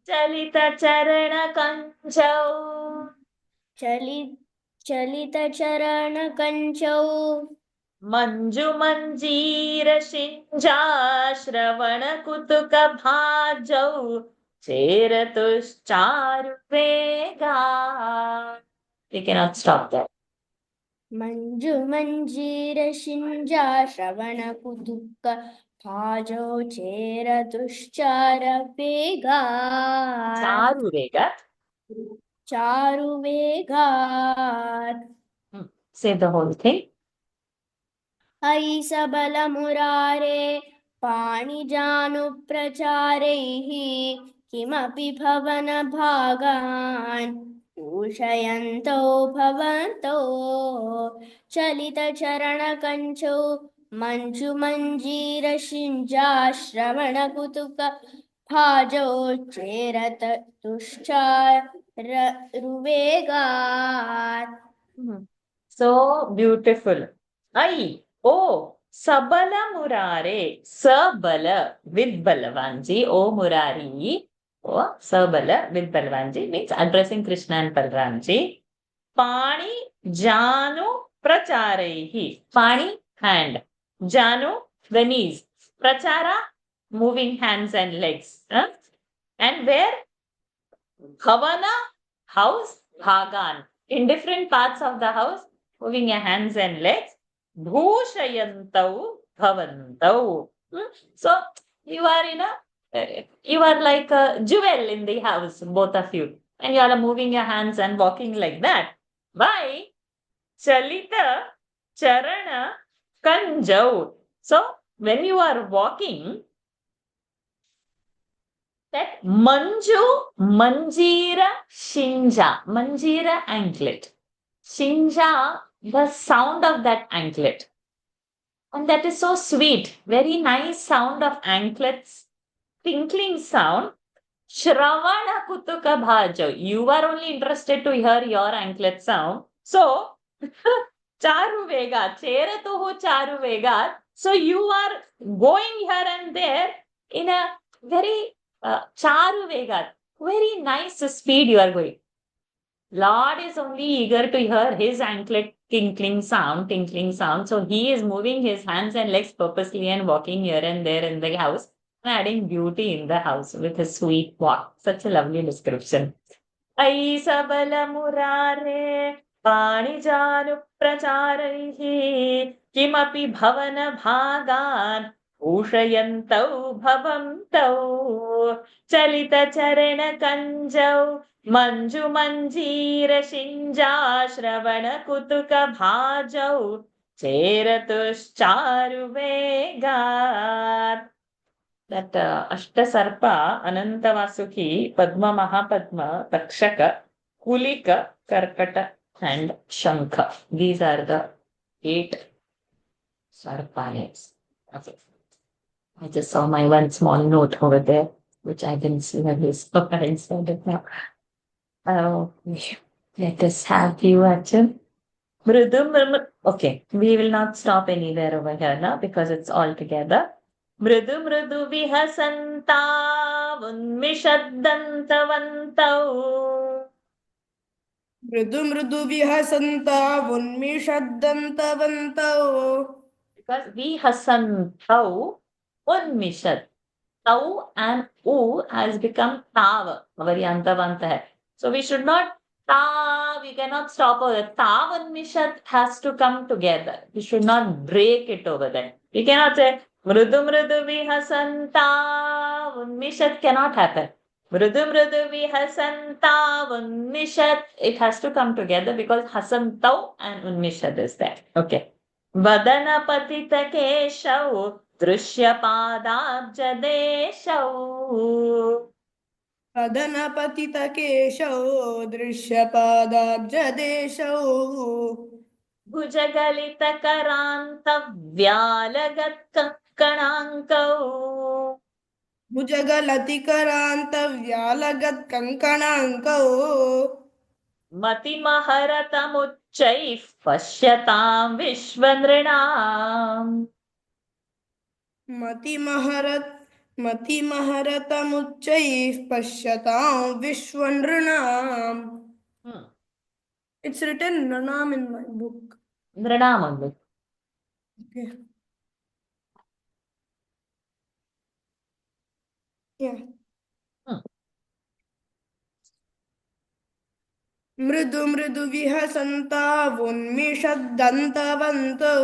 चलितचरणकञ्चौ चलितचरणकञ्चौ मञ्जुमञ्जीरशिञ्जाश्रवणकुतुकभाजौ चेरतुश्चारुवेगा. We cannot stop there. मञ्जुमञ्जीरशिञ्जा श्रवणकुतुक भाजौ चेरतुश्चारवेगात् Charuvegat. चारुवेगात् Say the whole thing. अयि सबलमुरारे पाणिजानुप्रचारैः किमपि भवनभागान् पूषयन्तौ भवन्तौ चलितचरणकञ्चौ मञ्जुमञ्जीरशिञ्जाश्रवणकुतुक भाजौ चेरतुश्चारुवेगात् So beautiful. Ai, oh, Sabala Murare, Sabala with Balavanji, oh Murari, oh, Sabala with Balavanji means addressing Krishna and Balramji. Pani Janu Pracharehi. Pani, hand. Janu, the knees. Prachara, moving hands and legs. And where? Bhavana, house, Bhagan. In different parts of the house, moving your hands and legs. Bhushayantau bhavantau. So you are you are like a jewel in the house, both of you. And you are moving your hands and walking like that. Why? Chalita charana kanjau. So when you are walking, that manju, manjira, shinja. Manjira anklet. Shinja, the sound of that anklet. And that is so sweet. Very nice sound of anklets. Tinkling sound. Shravana kutuka bhajo. You are only interested to hear your anklet sound. So, charu vega. Cheratuhu charu vega. So you are going here and there in a very charu vega. Very nice speed you are going. Lord is only eager to hear his anklet tinkling sound. So he is moving his hands and legs purposely and walking here and there in the house, adding beauty in the house with his sweet walk. Such a lovely description. Ai sabala murare panijanu pracharaihi kimapi bhavana bhagan Ushayantau bhavantau Chalita charana kanjau Manju manjira shinja Shravana kutuka bhajau Cheratushcharu vegat. That Ashtasarpa, Anantavasuki, Padma Mahapadma, Takshaka, Kulika, Karkata, and Shankha. These are the 8 Sarpa names. Okay. I just saw my one small note over there, which I didn't see when so I said it now. Let us have you, Achal. Okay, we will not stop anywhere over here now because it's all together. Mridu mridu vihasanta unmishaddantavantau. मृदु मृदु विहसन्ता उन्मिषद्दन्तवन्तौ. Because vihasantau unmishad. Tau and u has become tav. Avariyantavanta hai. So we should not ta, we cannot stop over there. Tav unmishad has to come together. We should not break it over there. We cannot say mrudu mrudu vihasanta unmishad cannot happen. Mrudu mrudu vihasanta unmishad. It has to come together because hasantau and unmishad is there. Okay. Vadana patita keshau दृश्यपादाब्जदेशौ. वदनपतितकेशौ दृश्यपादाब्जदेशौ. भुजगलितकरान्तव्यालगत्कङ्कणाङ्कौ भुजगलतिकरान्तव्यालगत्कङ्कणाङ्कौ मतिमहरतमुच्चैः पश्यतां विश्वनृणाम् मतिमहरतमुच्चैः पश्यतां विश्वनृणाम्. It's written Nanam in my book. नृणाम् only. Okay. Yeah. मृदु मृदु विहसन्तावुन्मिषद्दन्तवन्तौ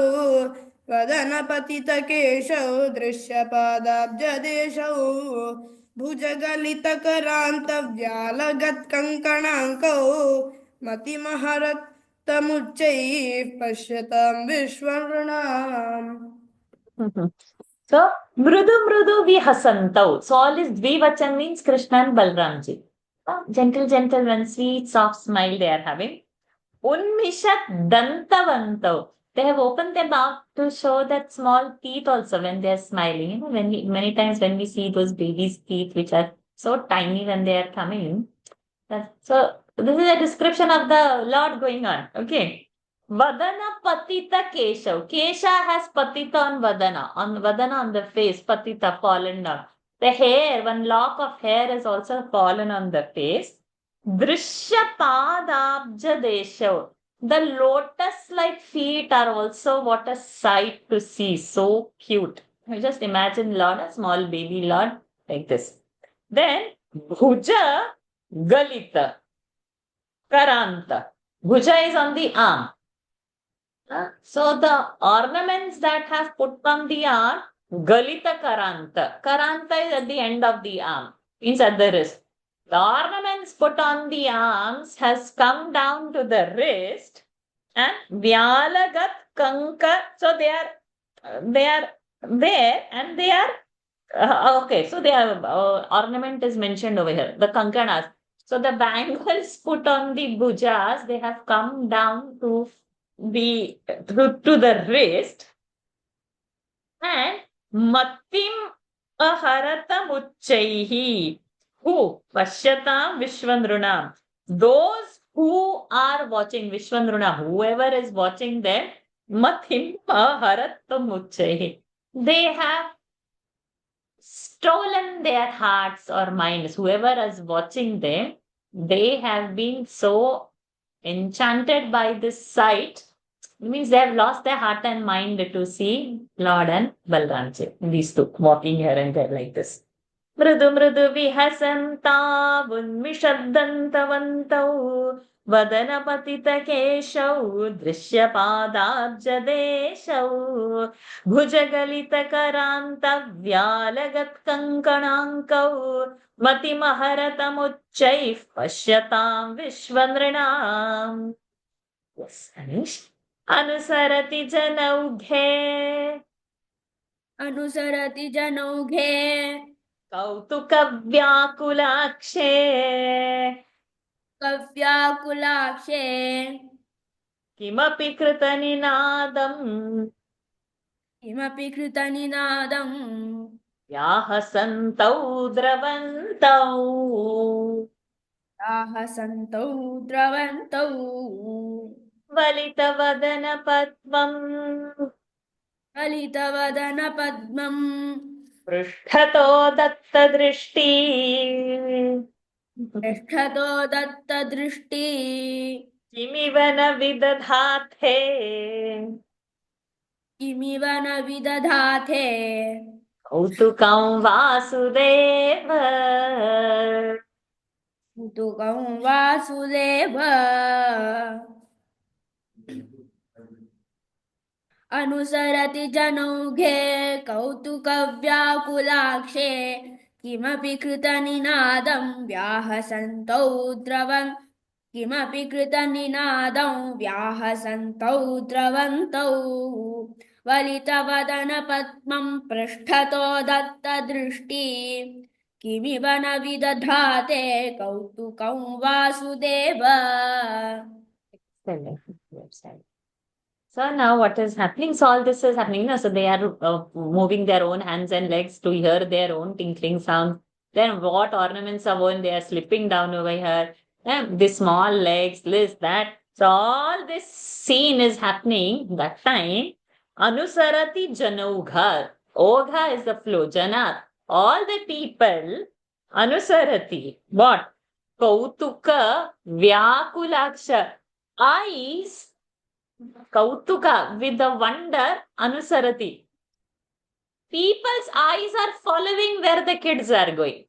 वदनपतितकेशौ दृश्यपादाब्जदेशौ भुजगलितकरान्तव्यालगत्कङ्कणाङ्कौ मतिमहरतमुच्चैः पश्यतां विश्वनृणाम्. So, mrudu mrudu vihasantau. So, all is dvivachan means Krishna and Balramji. Gentle, gentle and sweet, soft smile they are having. Unmishat dantavantau. They have opened their mouth to show that small teeth also when they are smiling. You know, many times when we see those babies' teeth which are so tiny when they are coming. So, this is a description of the Lord going on. Okay. Vadana patita keshav. Kesha has patita on Vadana on the face, patita fallen down. The hair, one lock of hair has also fallen on the face. Drishya padabja deshav. The lotus-like feet are also what a sight to see. So cute. You just imagine Lord, a small baby Lord like this. Then bhuja galita karanta. Bhuja is on the arm. So the ornaments that have put on the arm, galita karanta. Karanta is at the end of the arm, means at the wrist. The ornaments put on the arms has come down to the wrist, and vyalagat kanka. So they are there, and they are okay. So their ornament is mentioned over here. The kankanas. So the bangles put on the bhujas, they have come down to the wrist, and matim aharatamuchaihi, who pashyatam vishwanrunam, those who are watching vishwanruna, whoever is watching them, matim aharatamuchaihi, they have stolen their hearts or minds. Whoever is watching them, they have been so enchanted by this sight. It means they have lost their heart and mind to see Lord and Balramji. These two walking here and there like this. Mrudu mrudu vihasanta unmishaddantavantau vadana patita keshau drishya padabjadeshau bhujagalita karanta vyalagat kankanankau matimaharatamuchchaif pashyatam vishwanrunam. Yes, Anish. Anusarati janaughe. अनुसरति जनौघे कौतुकव्याकुलाक्षे कव्याकुलाक्षे किमपि कृतनिनादम् किमपि कृतनिनादम् व्याहसन्तौ द्रवन्तौ साहसन्तौ द्रवन्तौ वलितवदनपद्मम् ललितवदनपद्मम् पृष्ठतो दत्तदृष्टि पृष्ठतो दत्तदृष्टि किमिव न विदधाथे किमिव न विदधाथे कौतुकं वासुदेव कौतुकं वासुदेव अनुसरति जनौघे कौतुकव्याकुलाक्षे किमपि कृतनिनादं व्याहसन्तौ द्रवन् किमपि कृतनिनादं व्याहसन्तौ द्रवन्तौ वलितवदनपद्मं पृष्ठतो दत्तदृष्टि किमिव न विदधाते कौतुकं Vasudev. So now what is happening? So all this is happening. So they are moving their own hands and legs to hear their own tinkling sound. Then what ornaments are worn? They are slipping down over here. The small legs, this, that. So all this scene is happening that time. Anusarati Janaugha. Ogha is the flow. Jana. All the people. Anusarati. What? Kautuka Vyakulaksha. Eyes. Kautuka, with the wonder, Anusarati. People's eyes are following where the kids are going.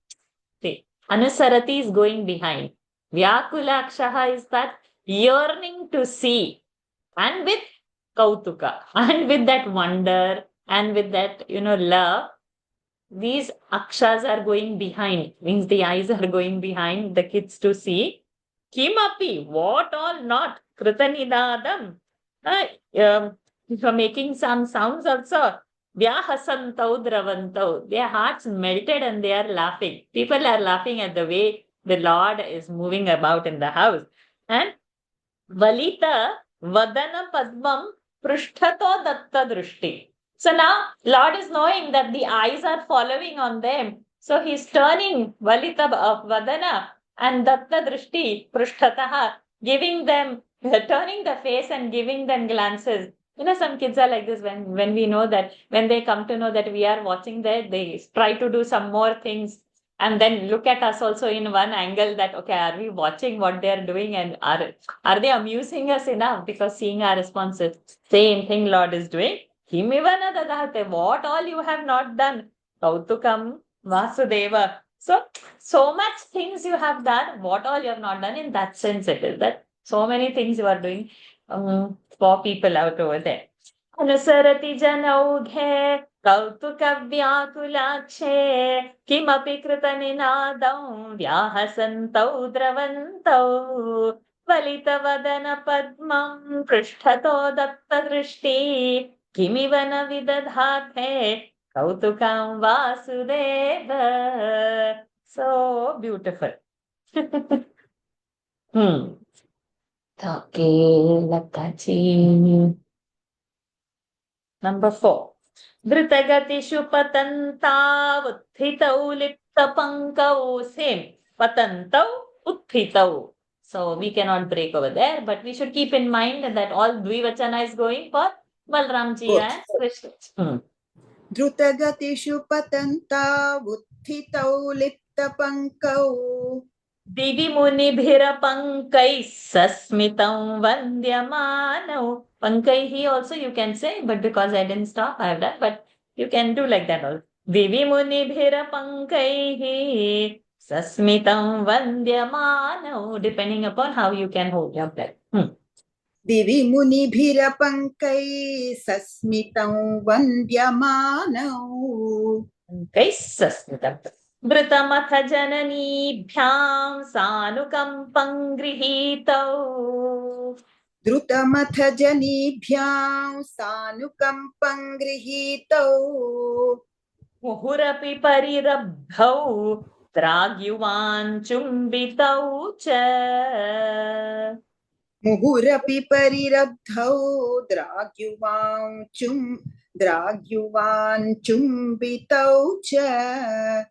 See, Anusarati is going behind. Vyakulakshaha is that yearning to see. And with Kautuka, and with that wonder, and with that, love, these akshas are going behind. Means the eyes are going behind the kids to see. Kimapi, what all not? Kritanidadam. If you're making some sounds also, Vyahasantau Dravantau, their hearts melted and they are laughing. People are laughing at the way the Lord is moving about in the house. And Valita Vadana Padmam Prishthato Datta Drushti. So now Lord is knowing that the eyes are following on them. So he's turning Valita Vadana and Datta Drushti Prishtataha, giving them, turning the face and giving them glances. Some kids are like this when we know that, when they come to know that we are watching that, they try to do some more things and then look at us also in one angle that, okay, are we watching what they are doing and are they amusing us enough? Because seeing our responses, same thing Lord is doing. Kimivana dadahate, what all you have not done. Kautukam Vasudeva. So much things you have done, what all you have not done. In that sense, it is that so many things you are doing for people out over there. Anusarati Janaughe Kautuka Vyakulakshe Kimapi Kritaninadam Vyahasantau Dravantau Valita Vadana Padmam Prishthato Datta Drishti Kimivana Vidadhate Kautukam Vasudeva. So beautiful. Okay, Lakaji. Number 4. Dhrutagatishu patantau utthitau liptapankau. Same. Patantau utthitau. So we cannot break over there, but we should keep in mind that all Dvivachana is going for Balramji and Krishna. Drutagatishu patanta utthitau liptapankau. Divi munibhirapankai sasmitam vandyamano. Pankaihi also you can say, but because I didn't stop, I have done, but you can do like that also. Divi munibhirapankaihi sasmitam vandyamano, depending upon how you can hold your breath. Divi munibhirapankai sasmitam vandyamano. Pankai sasmitam. Vritamatha jananibhyam sanukampam grihitau. Drutamath janibhyam sanukampam grihitau. Muhurapi parirabdhau dragyuvan chumbitau cha. Muhurapi parirabdhau dragyuvan chumbitau cha.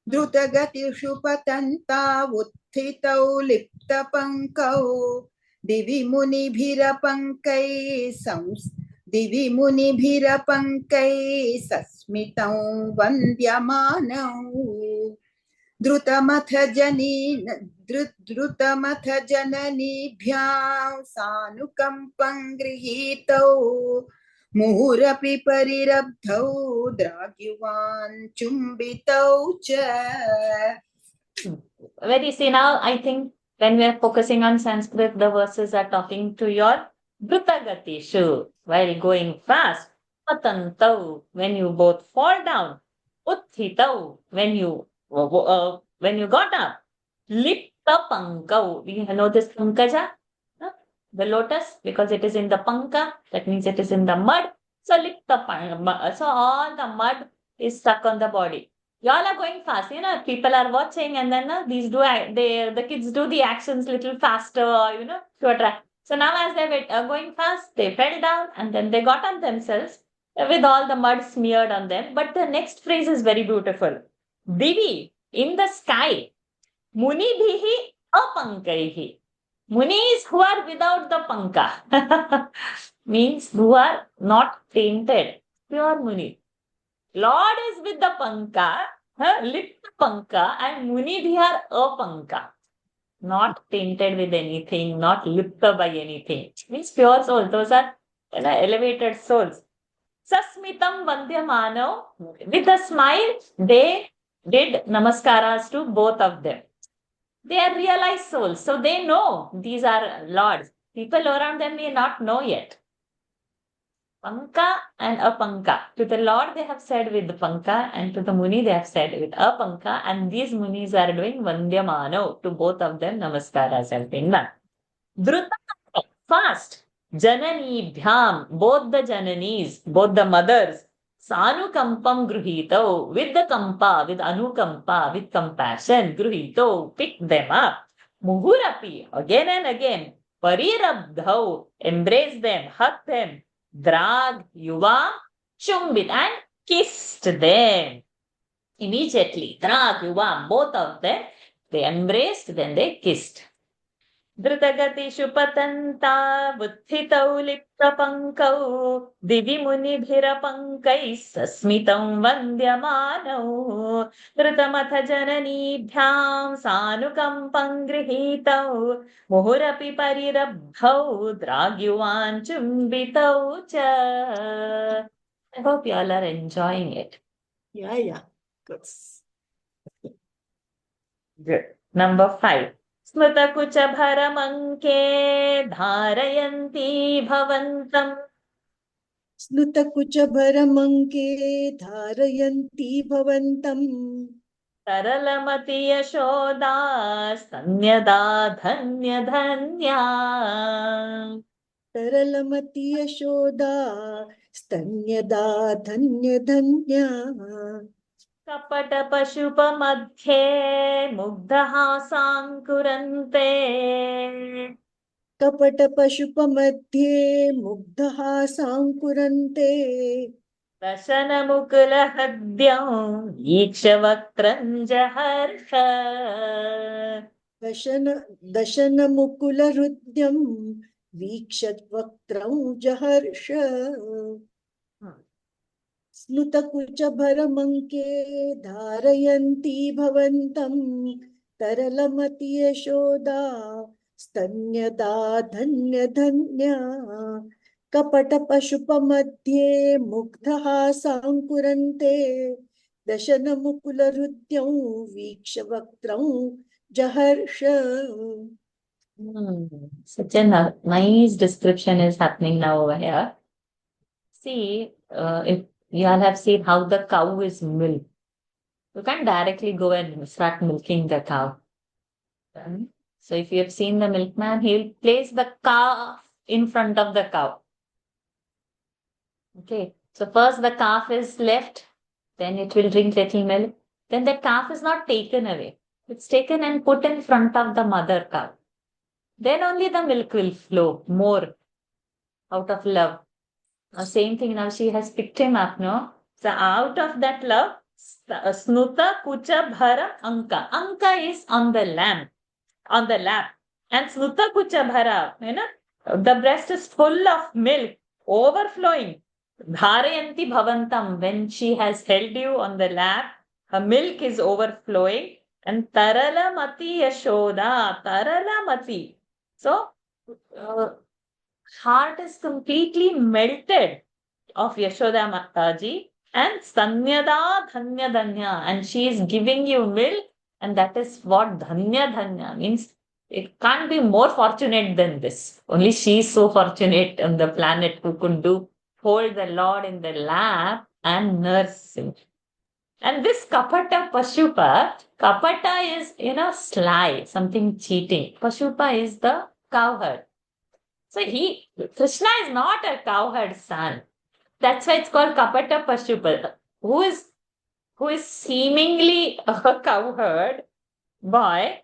Drutagatishu patanta utthitau liptapankau. Divi munibhirapankai sasmitam vandyamano. Drutamath jananibhyam sanukampam grihitau. Muhurapi parirabdhau dragyuvan chumbitau cha. Very see now, I think when we are focusing on Sanskrit, the verses are talking to your Drutagatishu, while going fast. Patantau, when you both fall down. Utthitau, when you got up. Lipta pankau. You know this pankaja? The lotus, because it is in the panka, that means it is in the mud. So lipta pankau. So all the mud is stuck on the body. Y'all are going fast, people are watching, and then the kids do the actions little faster, to attract. So now as they were going fast, they fell down and then they got on themselves with all the mud smeared on them. But the next phrase is very beautiful. Divi, in the sky, Munibhihi apankaihi. Munis who are without the panka. Means who are not tainted. Pure Muni. Lord is with the panka, lit panka, and Munibhi are apanka. Not tainted with anything, not lipped by anything. Means pure souls. Those are elevated souls. Sasmitam Vandyamano. With a smile, they did namaskaras to both of them. They are realized souls. So they know these are lords. People around them may not know yet. Panka and apanka. To the Lord they have said with the panka, and to the Muni they have said with apanka, and these Munis are doing Vandyamano. To both of them namaskaras have been done. Druta, fast. Janani bhyam, both the Jananis, both the mothers, Sanukampam gruhito, with the kampa, with anukampa, with compassion, gruhito, pick them up. Muhurapi, again and again, parirabdhau, embrace them, hug them, drag, yuva, chumbit, and kissed them. Immediately, drag, yuva, both of them, they embraced, then they kissed. Dhrutagatishu patanta buddhitau liptapankau divi munibhirapankais sasmitam vandyamanau drutamatha jananibhyam sanukampam grihitau muhurapi parirabdhau dragyuvan chumbitau cha. I hope you all are enjoying it. Yeah. Good. Good. Number 5. स्मृतकुचभरमङ्के धारयन्ती भवन्तम् स्नुतकुचभरमङ्के धारयन्ती भवन्तम् तरलमति यशोदा स्तन्यदा धन्यधन्या तरलमति यशोदा स्तन्यदा धन्यधन्या कपटपशुपमध्ये मुग्धहासाङ्कुरन्ते कपटपशुपमध्ये मुग्धहासाङ्कुरन्ते दशनमुकुलहृद्यं ईक्षवक्त्रञ्जहर्ष दशनमुकुलहृद्यं वीक्षवक्त्रं जहर्ष स्नुतकुचभरमङ्के धारयन्ती भवन्तं तरलमति Yashoda स्तन्यदा धन्यधन्या कपटपशुपमध्ये मुग्धहासाङ्कुरन्ते दशनमुकुलहृद्यं वीक्षवक्त्रं जहर्ष. Such a nice description is happening now over here. See, if you all have seen how the cow is milked, you can't directly go and start milking the cow. So if you have seen the milkman, he'll place the calf in front of the cow. Okay, so first the calf is left, then it will drink little milk. Then the calf is not taken away. It's taken and put in front of the mother cow. Then only the milk will flow more out of love. Same thing now, she has picked him up, no? So out of that love, Snuta Kucha Bhara Anka. Anka is on the lap. And Snuta Kucha Bhara, the breast is full of milk, overflowing. Dharayanti Bhavantam, when she has held you on the lap, her milk is overflowing. And Tarala Mati Yashoda, Tarala Mati. So, heart is completely melted of Yashoda Mataji and Sanyada Dhanya Dhanya, and she is giving you milk, and that is what Dhanya Dhanya means. It can't be more fortunate than this. Only she is so fortunate on the planet who could hold the Lord in the lap and nurse him. And this Kapata Pashupa, Kapata is, sly, something cheating. Pashupa is the cowherd. So Krishna is not a cowherd son. That's why it's called Kapata Pashupa. Who is seemingly a cowherd boy,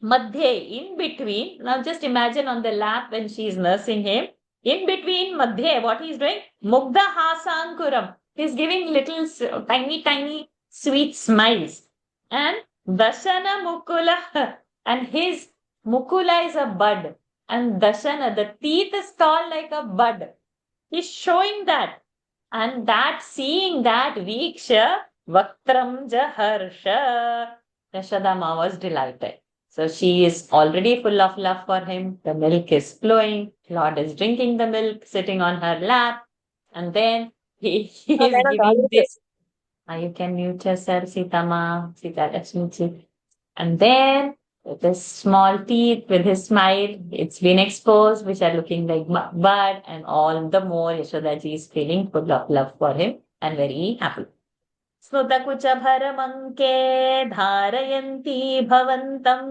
Madhye, in between. Now just imagine on the lap when she is nursing him. In between Madhye, what he is doing? Mugdha Hasankuram. He is giving little tiny sweet smiles. And Dashana Mukula. And his Mukula is a bud. And Dashana, the teeth is tall like a bud. He's showing that. And that, seeing that, Viksha Vaktram Jaharsha. Yashodama was delighted. So she is already full of love for him. The milk is flowing. Lord is drinking the milk, sitting on her lap. And then he is giving this. You can mute yourself, Sitama, Sita Lakshmi. And then with his small teeth, with his smile, it's been exposed, which are looking like bud, and all the more Yashodaji is feeling full of love for him and very happy. स्मृतकुचभरमङ्के धारयन्ती भवन्तं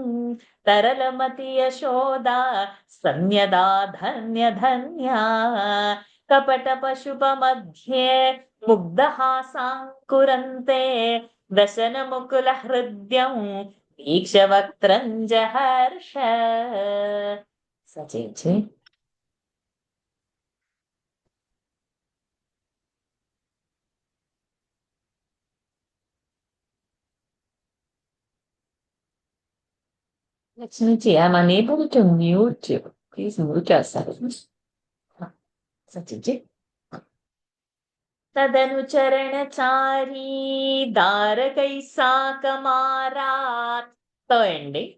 तरलमति Yashoda संयदा धन्यधन्या कपटपशुपमध्ये मुग्धहासाङ्कुरन्ते दशनमुकुलहृद्यं वीक्षवक्त्रं जहर्ष सचेचे. Lakshmi, I'm unable to mute you. Please mute yourself. Sachiji. Tadanucharanachari Darakai Sakamarat. The ending.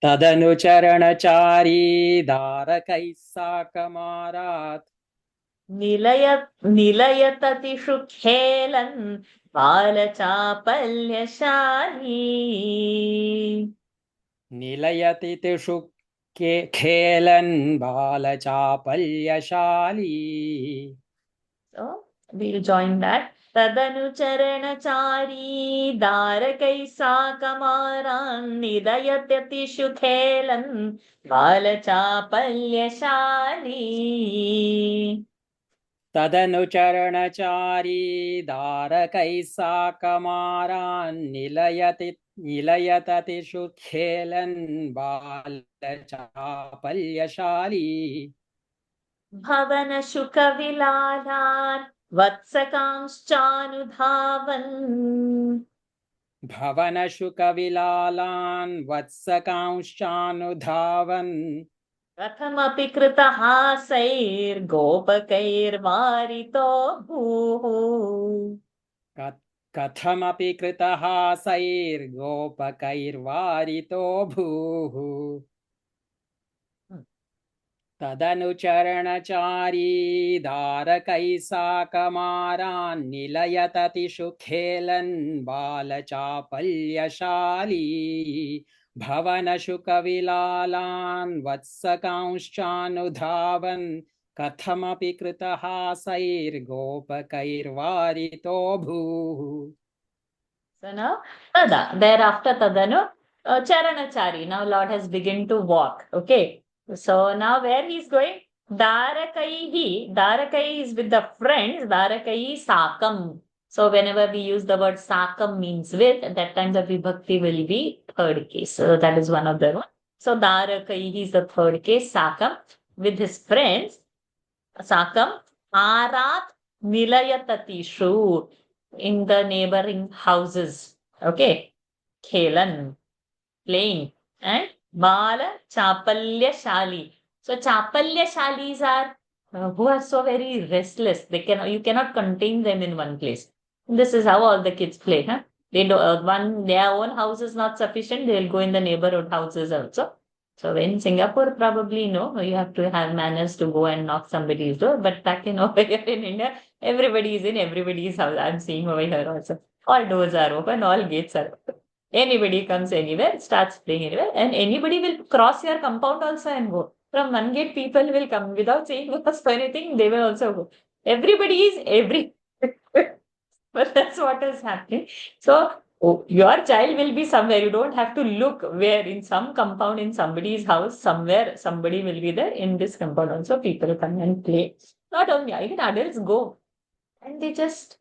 Tadanucharanachari Darakai Sakamarat. Nilayatati Shukhelan Balachapalyashi. Nilayati tishu khelan balachapalyashali. So we'll join that. Tadanucharanachari Darakai Sakamaran Nidayatyati Shukhelan Balachapalyashali. Tadanucharanachari Darakai Sakamaran Nilayatati Shukhelan Balachapalyashali. Bhavana Shukavilalan Vatsakamschanudhavan. Bhavana Shukavilalan Vatsakamschanudhavan. Kathamapi kritahasair gopakair varito bhuhu. Kathamapi kritahasair gopakair varito bhuhu. Tadanucharanachari Darakai Sakamaran Nilayatati Shukhelan Balachapalyashali. Bhavana Shukavilalan Vatsakamschanudhavan. Kathamapi kritahasair gopakair varito bhuhu. So now, thereafter Tadanu, Charanachari. Now Lord has begun to walk. Okay. So now where he is going? Darakaihi. Darakai is with the friends. Darakai Sakam. So whenever we use the word Sakam means with, at that time the vibhakti will be third case. So that is one of the one. So Darakaihi is the third case. Sakam with his friends. Sakam Arat Nilayatatishu in the neighboring houses. Okay. Khelan, playing, and Bala Chapalya Shali. So Chapalya Shalis are who are so very restless. You cannot contain them in one place. This is how all the kids play. Huh? They do their own house is not sufficient. They will go in the neighborhood houses also. So in Singapore, probably no, you have to have manners to go and knock somebody's door. But back in over here in India, everybody is in everybody's house. I'm seeing over here also. All doors are open, all gates are open. Anybody comes anywhere, starts playing anywhere, and anybody will cross your compound also and go. From one gate, people will come without saying anything, they will also go. Everybody is every. But that's what is happening. So your child will be somewhere. You don't have to look where in some compound in somebody's house, somewhere somebody will be there. In this compound also, people come and play. Not only, even adults go. And they just,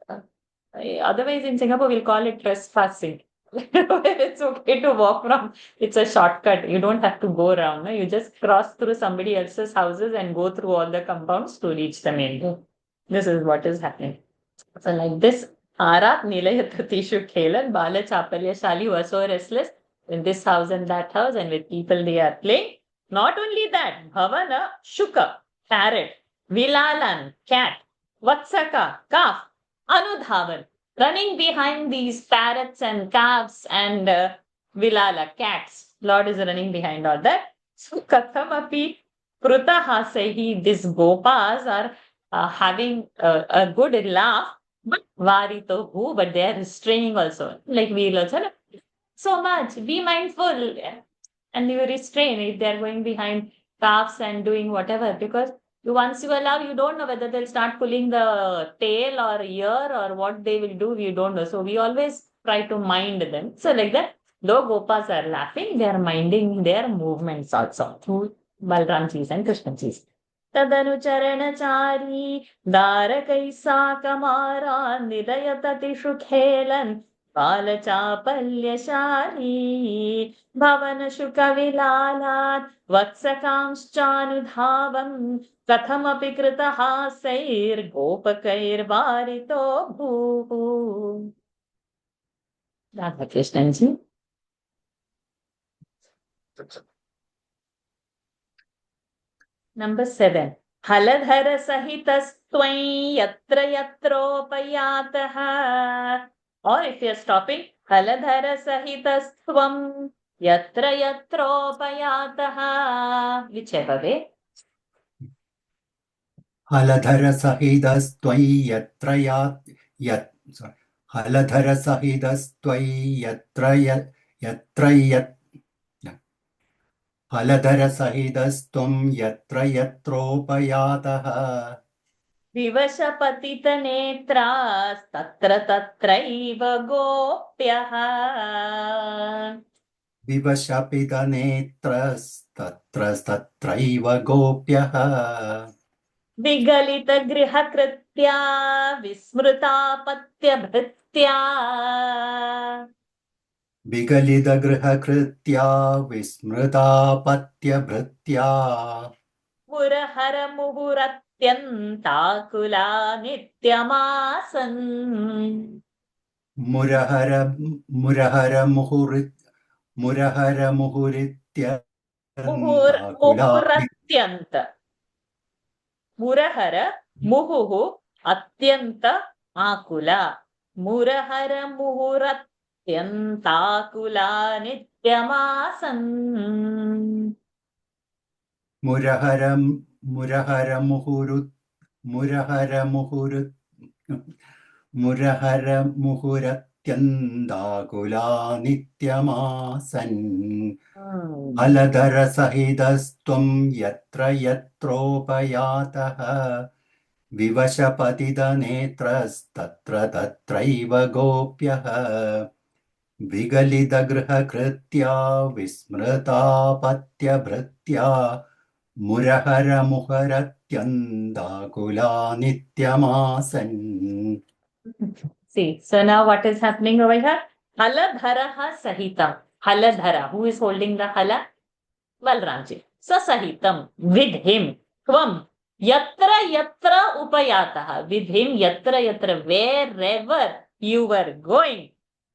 otherwise in Singapore, we'll call it trespassing. It's okay to walk from, it's a shortcut. You don't have to go around. No? You just cross through somebody else's houses and go through all the compounds to reach the main door. This is what is happening. So like this, Arat Nilayatishu Khelan, Bala Chapalyashali was so restless in this house and that house, and with people they are playing. Not only that, Bhavana, Shuka, parrot, Vilalan, cat, Vatsaka, calf, Anudhavan, running behind these parrots and calves and Vilala, cats. Lord is running behind all that. So Kathamapi Prutahasehi, these Gopas are having a good laugh, but Varito who, but they are restraining also. Like we'll also, so much, be mindful. And you restrain if they're going behind calves and doing whatever, because once you allow, you don't know whether they'll start pulling the tail or ear or what they will do, you don't know. So we always try to mind them. So like that, though Gopas are laughing, they are minding their movements also through Balramjis and Krishnajis. Tadanucharanachari Darakai Sakamara Nidayatati Shukhelan Balachapalya Bhavana Shukavilalat Vatsakamschanudhavam Kathamapi Kritahasair Gopakair Varito Bhu. Radha Krishnanji. Number 7. Haladhara Sahitastvai Yatra Yatropayataha. Or if you are stopping, Haladhara Sahitastvam Yatra Yatropayataha. Whichever way. Haladhara Sahidastvai Yatra Haladhara Sahidastvai Yatra Haladhara Sahidastvam Yatra Yatropayataha. Vivashapatita netras tatra tatraiva gopyaha. Vivashapita netras tatras tatraiva gopyaha. Vigalita griha kritya vismruta patya bhritya. Vigalita griha kritya vismruta patya bhritya. Murahara muhuratyantakula nityamasan. Murahara Muhuratyanta. Murahara muhuhu atyanta akula. Murahara muhuratyantakula nityamasan. Murahara muhuratyandakula nityamasan. Haladhara Sahidastvam Yatra Yatropayataha. Vivashapatida netras tatra tatraiva gopyaha. Vigalita griha kritya vismrata patya bhritya. Murahara muharatyandakula nityamasan. See, so now what is happening over here? Haladharaha sahitam. Haladhara, who is holding the hala? Balramji. So sahitam, with him. Tvam, yatra yatra upayataha. With him, yatra yatra, wherever you were going.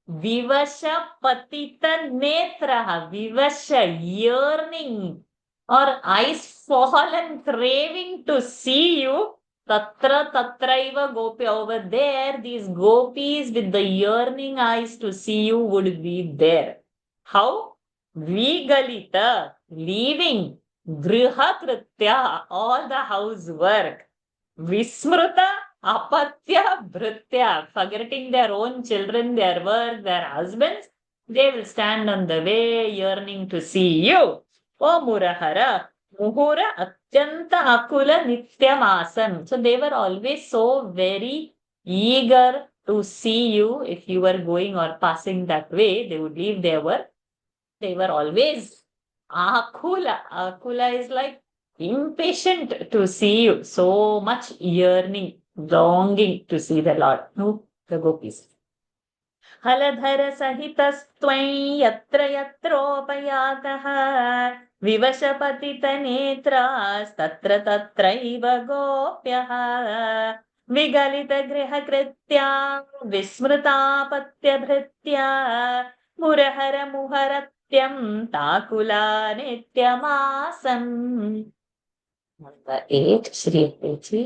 Vivasha patita netraha. Vivasha, yearning or eyes fallen, craving to see you. Tatra tatraiva gopi. Over there, these gopis with the yearning eyes to see you would be there. How? Vigalita, leaving. Griha kritya, all the housework. Vismruta, apatya bhritya, forgetting their own children, their work, their husbands. They will stand on the way, yearning to see you. O Murahara, Muhura Atyanta Akula Nityamasan. So they were always so very eager to see you. If you were going or passing that way, they would leave their work. They were always Akula. Akula is like impatient to see you. So much yearning, longing to see the Lord. No, the gopis. हलधर सहितस्त्वं यत्र यत्रोपयातः विवशपतितनेत्रास्तत्र तत्रैव गोप्यः विगलितगृहकृत्या विस्मृतापत्यभृत्या मुरहरमुहरत्यं Takula नित्यमासन्. Number 8, Shri Pechi.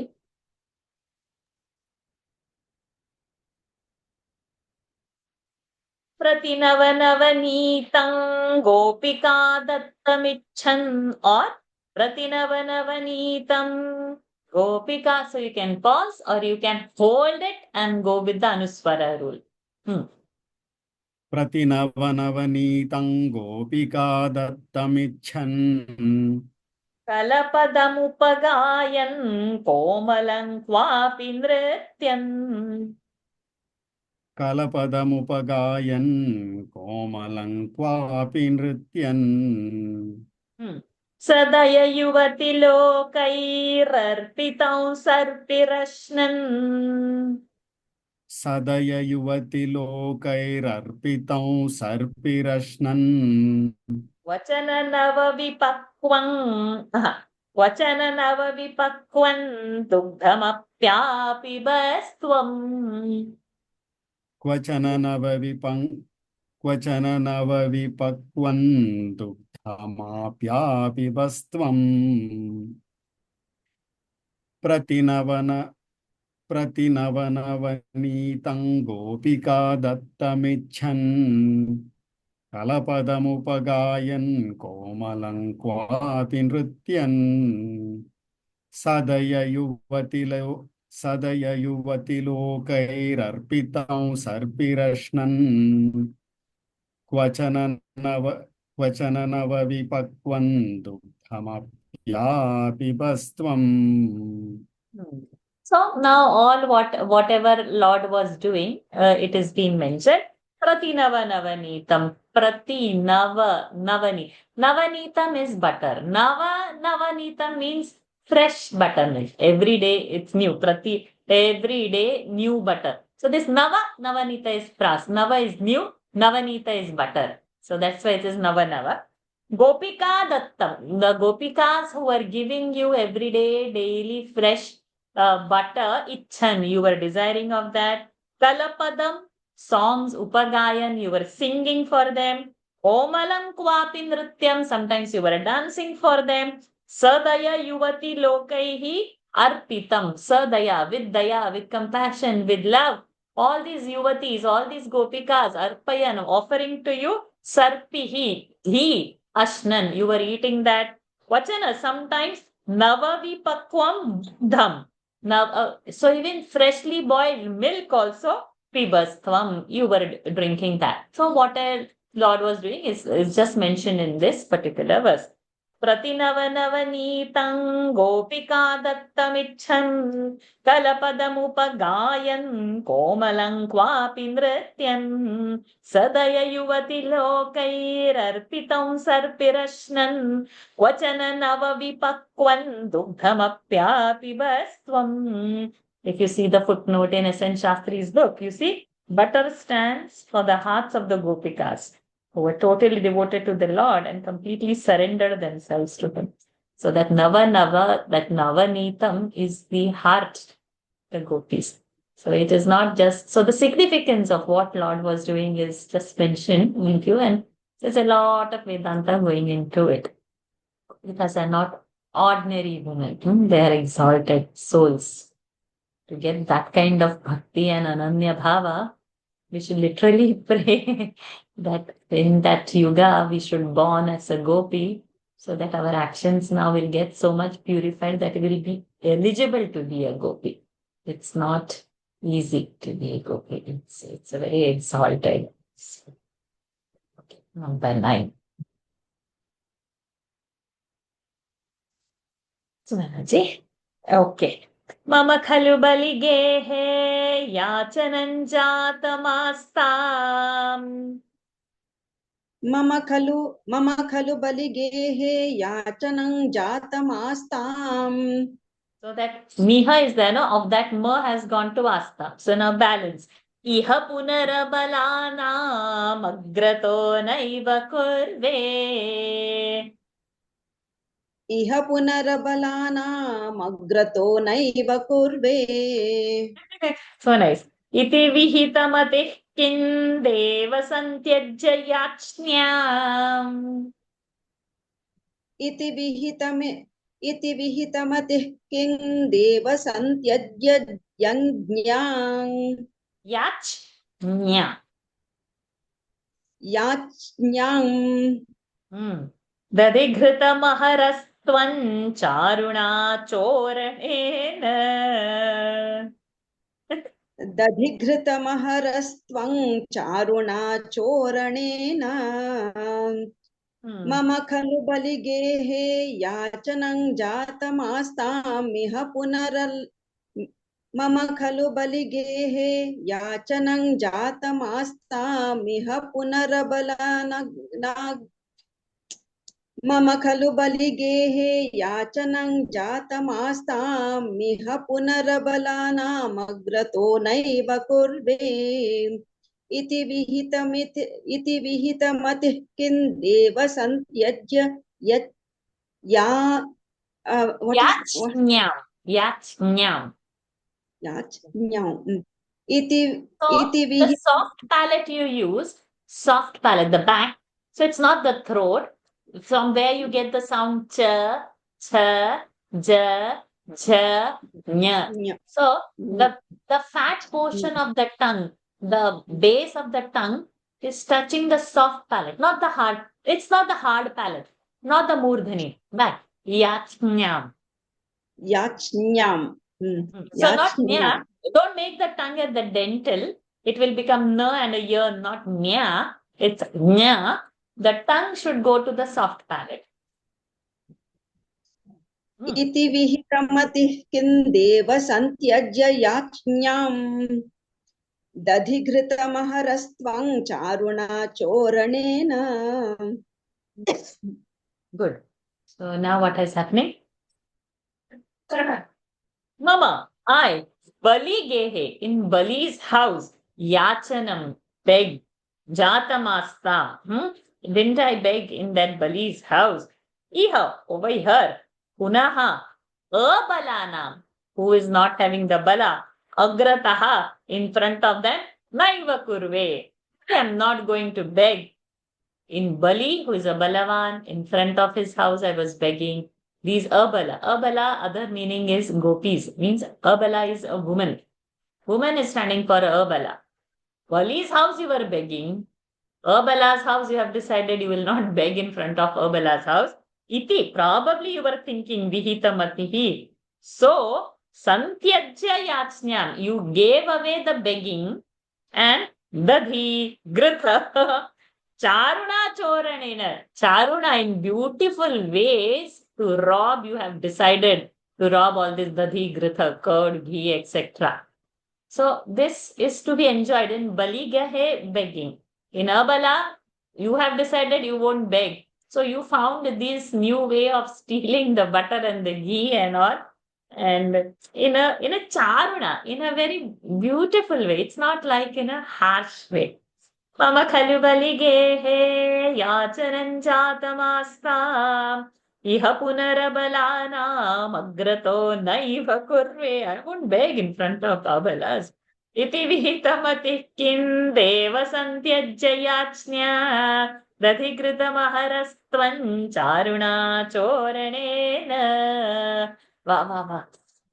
प्रतिनवनवनीतं Gopika दत्तमिच्छन् or प्रतिनवनवनीतं gopika. So you can pause or you can hold it and go with the Anuswara rule. प्रतिनवनवनीतं गोपिका दत्तमिच्छन् कलपदमुपगायन् कोमलं क्वापि नृत्यन्. कलपदमुपगायन् कोमलं क्वापि नृत्यन् सदययुवति लोकैरर्पितं सर्पिरश्नन्. सदययुवति लोकैरर्पितं सर्पिरश्नन् वचन नवविपक्वं दुग्धमप्यापिबस्त्वम्. क्वचन नवविपक्वं दुग्धमाप्यापिबस्त्वम् प्रतिनवनवनीतं गोपिका दत्तमिच्छन् कलपदमुपगायन् कोमलं क्वापि नृत्यन् सदययुवति लोकैरर्पितं सर्पिरश्नन् क्वचन नवविपक्वं दुग्धमप्यापिबस्त्वम्. So now all whatever Lord was doing, it is being mentioned. Pratinava Navanitam is butter. Navanitam means fresh buttermilk. Every day it's new. Every day new butter. So this Navanita is pras. Nava is new. Navanita is butter. So that's why it is Nava. Gopika Dattam. The Gopikas who are giving you every day, daily fresh butter, Icchan, you were desiring of that. Kalapadam, songs, Upagayan, you were singing for them. Komalam Kvapi Nrityam, sometimes you were dancing for them. Sadaya Yuvati Lokaihi Arpitam, Sadaya, with compassion, with love. All these Yuvatis, all these Gopikas, Arpayan, offering to you, Sarpihi, he, Ashnan, you were eating that. Vachana, sometimes Navavipakvam Dham. Now, so even freshly boiled milk also, pibastvam, you were drinking that. So what Lord was doing is just mentioned in this particular verse. Pratinavanavanitang gopika dattamicchan kalapadamupagayan komalang kvapi nrityan sadaya yuvati lokairarpitam sarpirashnan vachana navavipakwan dugdhamapyapibastvam. If you see the footnote in S.N. Shastri's book, you see butter stands for the hearts of the gopikas, who were totally devoted to the Lord and completely surrendered themselves to Him. So that Navanitam is the heart, the gopis. So it is not just, so the significance of what Lord was doing is just mentioned in you, and there's a lot of Vedanta going into it. Because are not ordinary women, they are exalted souls. To get that kind of bhakti and ananya bhava, we should literally pray that in that yuga we should born as a gopi, so that our actions now will get so much purified that we will be eligible to be a gopi. It's not easy to be a gopi. It's a very exalted. Okay, number 9. Okay. Mama khalu baligehe yachanan jatamastam. Mama khalu baligehe yachanang jatamastam. So that miha is there, no? Of that ma has gone to asta. So now balance. इह पुनरबलानामग्रतो नैव कुर्वे इह पुनरबलानामग्रतो नैव कुर्वे so nice इति विहितमतिः किं देव सन्त्यज्य याच्न्याम् इति विहितमतिः किं देव सन्त्यज्य यज्ञां याच्न्या याच्ञां दधिघृतमहरस्त्वं चारुणा चोरणेन दधिघृतमहरस्त्वं चारुणा चोरणेन मम खलु बलिगेहे याचनं जातमास्तामिह मम खलु बलिगेहे याचनं जातमास्तामिह मम खलु बलिगेहे याचनं जातमास्तामिह पुनरबलानामग्रतो नैव कुर्वे इति विहितमतिः किं देव सन्त्यज्य याच्न्याम् इति the soft palate you use, soft palate, the back. So it's not the throat. From where you get the sound ch, j, nya. So the fat portion of the tongue, the base of the tongue is touching the soft palate, not the hard. It's not the hard palate, not the murdhani. Back. Yachnyam. Yachnyam. So not nya. Don't make the tongue at the dental. It will become na and a year, not nya. It's nya. The tongue should go to the soft palate. इति विहितमतिः किं देव सन्त्यज्य याच्ञां दधिघृतमहरस्त्वं चारुणा चोरणेन. Good. So now what is happening? Mama, I, Bali Gehe, in Bali's house, Yachanam, beg, Jatamasta. Didn't I beg in that Bali's house? Iha, over here, Punaha, Balanam, who is not having the Bala, Agrataha, in front of them, Naiva Kurve. I am not going to beg. In Bali, who is a Balavan, in front of his house, I was begging. These Abala. Abala, other meaning is gopis. Means Abala is a woman. Woman is standing for Abala. Bali's house you were begging. Abala's house you have decided you will not beg in front of Abala's house. Iti, probably you were thinking Vihitamatihi. So, Santyajya Yachnyam, you gave away the begging and Dadhi, Gritha, Charuna Choranena. Charuna in beautiful ways to rob, you have decided to rob all this Dadhi, Gritha, curd, ghee, etc. So, this is to be enjoyed in Bali Gahe begging. In Abala, you have decided you won't beg. So you found this new way of stealing the butter and the ghee and all. And in a charuna, in a very beautiful way. It's not like in a harsh way. Mama khalu bali gehe yacharan jatamastam iha punarabalana magrato naiva kurve. I won't beg in front of Abalas. Iti vihitamati kim deva santyajya yachnya Dadhikritamaharastvam charuna choranena. Wow.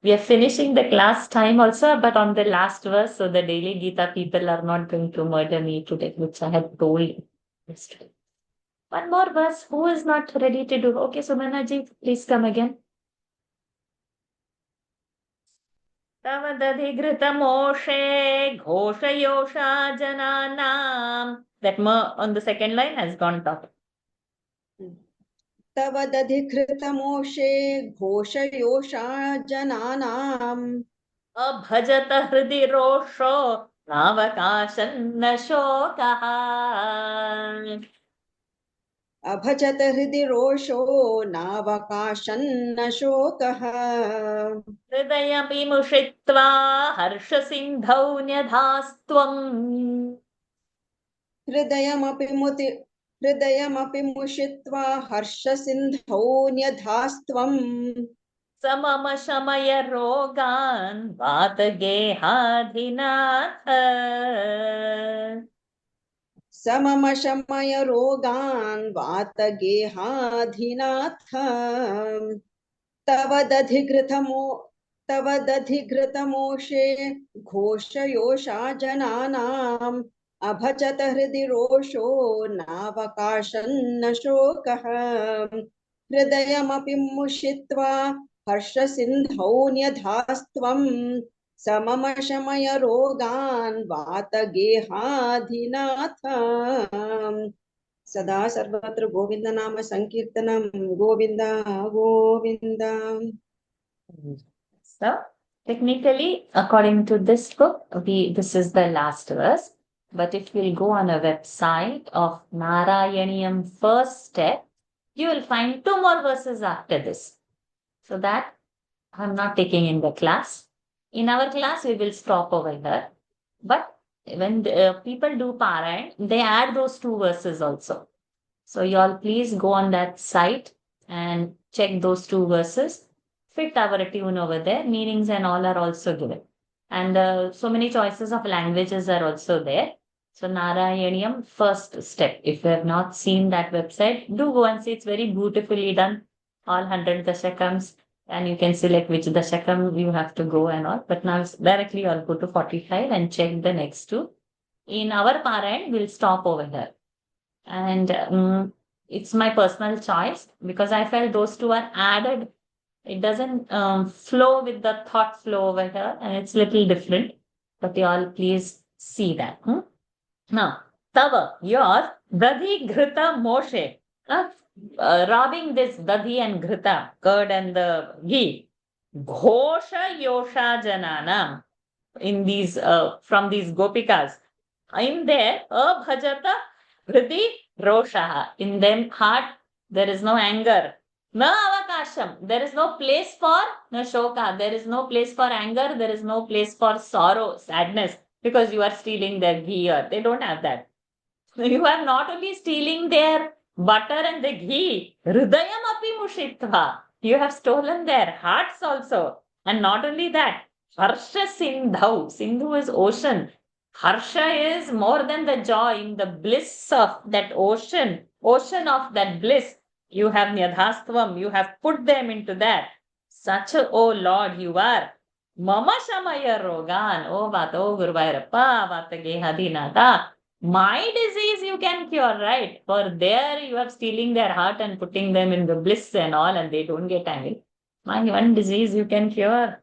We are finishing the class time also, but on the last verse, so the daily Gita people are not going to murder me today, which I have told yesterday. One more verse. Who is not ready to do? Okay, Sumana ji, please come again. Tava dadhighritamoshe ghoshayosha jananam. That ma on the second line has gone top. तव दधिघृतमोषे घोषयोषा जनानाम् अभजत हृदि रोषो नावकाशन्न शोकः. अभजत हृदि रोषो नावकाशन्न शोकः हृदयमिमुषित्वा हर्षसिन्धौ न्यधास्त्वम् हृदयमपि मुषित्वा हर्षसिन्धौ न्यधास्त्वम् स मम शमय रोगान् वातगेहाधिनाथ स मम शमय रोगान् वातगेहाधिनाथ तव दधिघृतमोषे घोषयोषा जनानाम् अभजत हृदि रोषो नावकाशन्न शोकः हृदयमपि मुषित्वा हर्षसिन्धौ न्यधास्त्वम् स मम शमय रोगान् वातगेहाधिनाथ सदा सर्वत्र गोविंद नाम संकीर्तनम Govind Govind. So, technically, according to this book, this is the last verse. But if you'll go on a website of Narayaniyam first step, you will find 2 more verses after this. So that I'm not taking in the class. In our class, we will stop over here. But when people do Parayan, they add those 2 verses also. So you all please go on that site and check those 2 verses. Fit our tune over there. Meanings and all are also given. And so many choices of languages are also there. So Narayaniyam first step. If you have not seen that website, do go and see. It's very beautifully done. All 100 dashakams. And you can select which dashakam you have to go and all. But now directly I'll go to 45 and check the next 2. In our Parayan, we'll stop over here. And it's my personal choice because I felt those 2 are added. It doesn't flow with the thought flow over here, and it's little different. But you all please see that. Now, Tava, your Dadhi Ghrita Moshe, robbing this Dadhi and Ghrita, curd and the ghee, Ghosha Yosha Jananam, in these from these gopikas, in there, Abhajata Hridi Roshaha. In them heart, there is no anger. Na avakasham. There is no place for na shoka. There is no place for anger. There is no place for sorrow, sadness, because you are stealing their ghee. They don't have that. You are not only stealing their butter and the ghee, hridayam api mushitva. You have stolen their hearts also. And not only that, harsha sindhau. Sindhu is ocean. Harsha is more than the joy, in the bliss of that ocean of that bliss. You have Nyadhastvam, you have put them into that. Such a, oh Lord, you are. Mama Shamaya Rogan, oh Vato Gurvairappa, Vatage Hadinata. My disease you can cure, right? For there you are stealing their heart and putting them in the bliss and all, and they don't get angry. My one disease you can cure.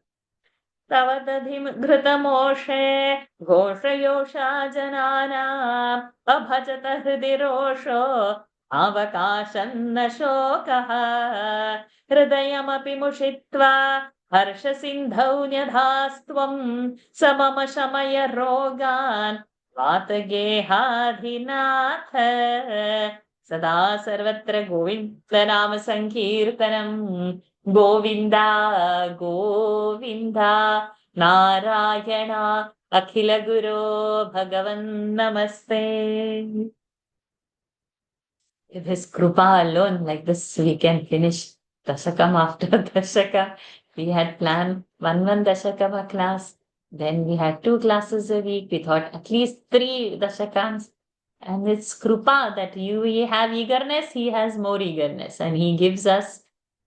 Tavadadhimghritamoshe Ghoshayosha Janana Abhajata Hridirosho Avakashanna Shokaha Hridayamapi Mushitva Harshasindhau Nyadhastvam Samama Shamaya Rogan Vatagehadhinath Sada Sarvatra Govinda Nama Sankirtanam Govinda, Govinda, Narayana, Akhila Guru, Bhagavan Namaste. With his Krupa alone, like this, we can finish Dashakam after Dashakam. We had planned one Dashakam a class. Then we had 2 classes a week. We thought at least 3 Dashakams. And it's Krupa that we have eagerness, he has more eagerness. And he gives us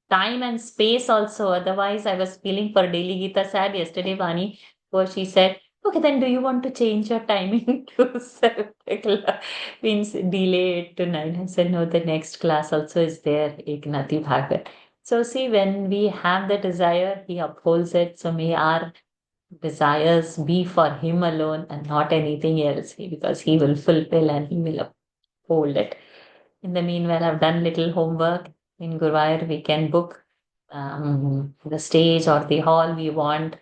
time and space also. Otherwise, I was feeling for Daily Gita sad yesterday, Vani, where she said, okay, then do you want to change your timing to 7 o'clock? Means delay it to 9. I said, no, the next class also is there, Eknathi Bhagavad. So see, when we have the desire, he upholds it. So may our desires be for him alone and not anything else, because he will fulfill and he will uphold it. In the meanwhile, I've done little homework. In Guruvayur, we can book the stage or the hall we want,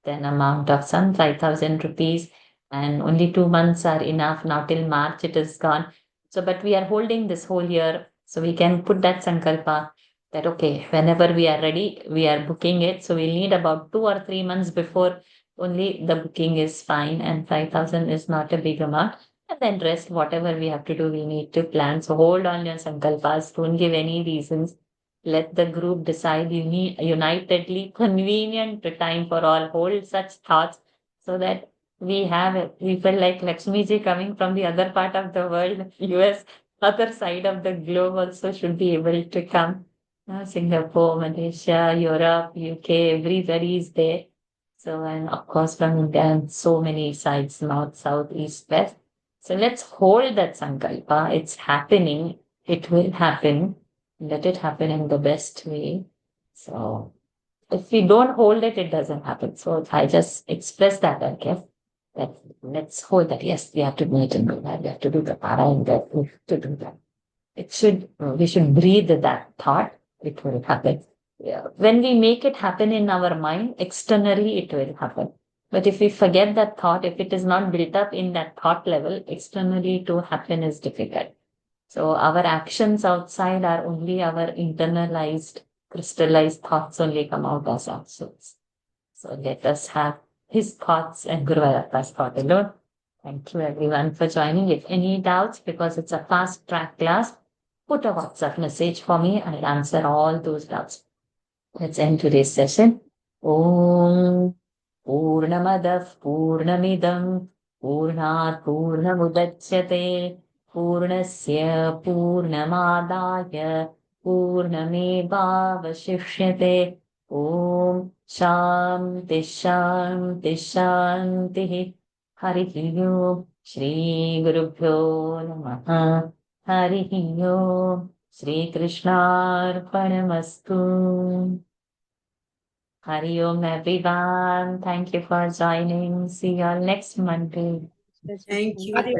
then amount of some 5,000 rupees, and only 2 months are enough. Now till March it is gone. So, but we are holding this whole year So we can put that sankalpa that, okay, whenever we are ready, we are booking it. So we'll need about 2 or 3 months before only the booking is fine, and 5,000 is not a big amount. And then rest, whatever we have to do, we need to plan. So hold on your sankalpas. Don't give any reasons. Let the group decide unitedly, convenient time for all. Hold such thoughts so that we feel like Lakshmi ji coming from the other part of the world, US, other side of the globe also should be able to come. Singapore, Malaysia, Europe, UK, everybody is there. So, and of course from India and so many sides, north, south, east, west. So let's hold that sankalpa. It's happening. It will happen. Let it happen in the best way. So if we don't hold it, it doesn't happen. So I just express that, okay? That let's hold that. Yes, we have to meet and do that. We have to do the parayana, that we have to do that. We should breathe that thought. It will happen. Yeah. When we make it happen in our mind, externally it will happen. But if we forget that thought, if it is not built up in that thought level, externally to happen is difficult. So our actions outside are only our internalized, crystallized thoughts only come out as actions. So let us have his thoughts and Guru Vayappa's thought alone. Thank you everyone for joining. If any doubts, because it's a fast track class, put a WhatsApp message for me. I'll answer all those doubts. Let's end today's session. Om Purnamadav Purnamidam Purnat Purnamudachyate Purnasya Purnamadaya Purnamevavashishyate. Om Shanti Shanti Shanti. Harihi Om. Shri Gurubhyo Namaha. Harihi Om. Shri Krishnarpanamastu. Hari Om everyone. Thank you for joining. See you all next Monday. Thank you. Thank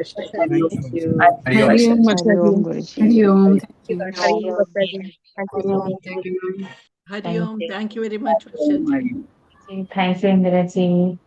you. Hari Om, Mastaji. Hari Om. Thank you. Hari Om. Thank you. Hari Om. Thank you very much, Varshaji. Thank you, Indra ji.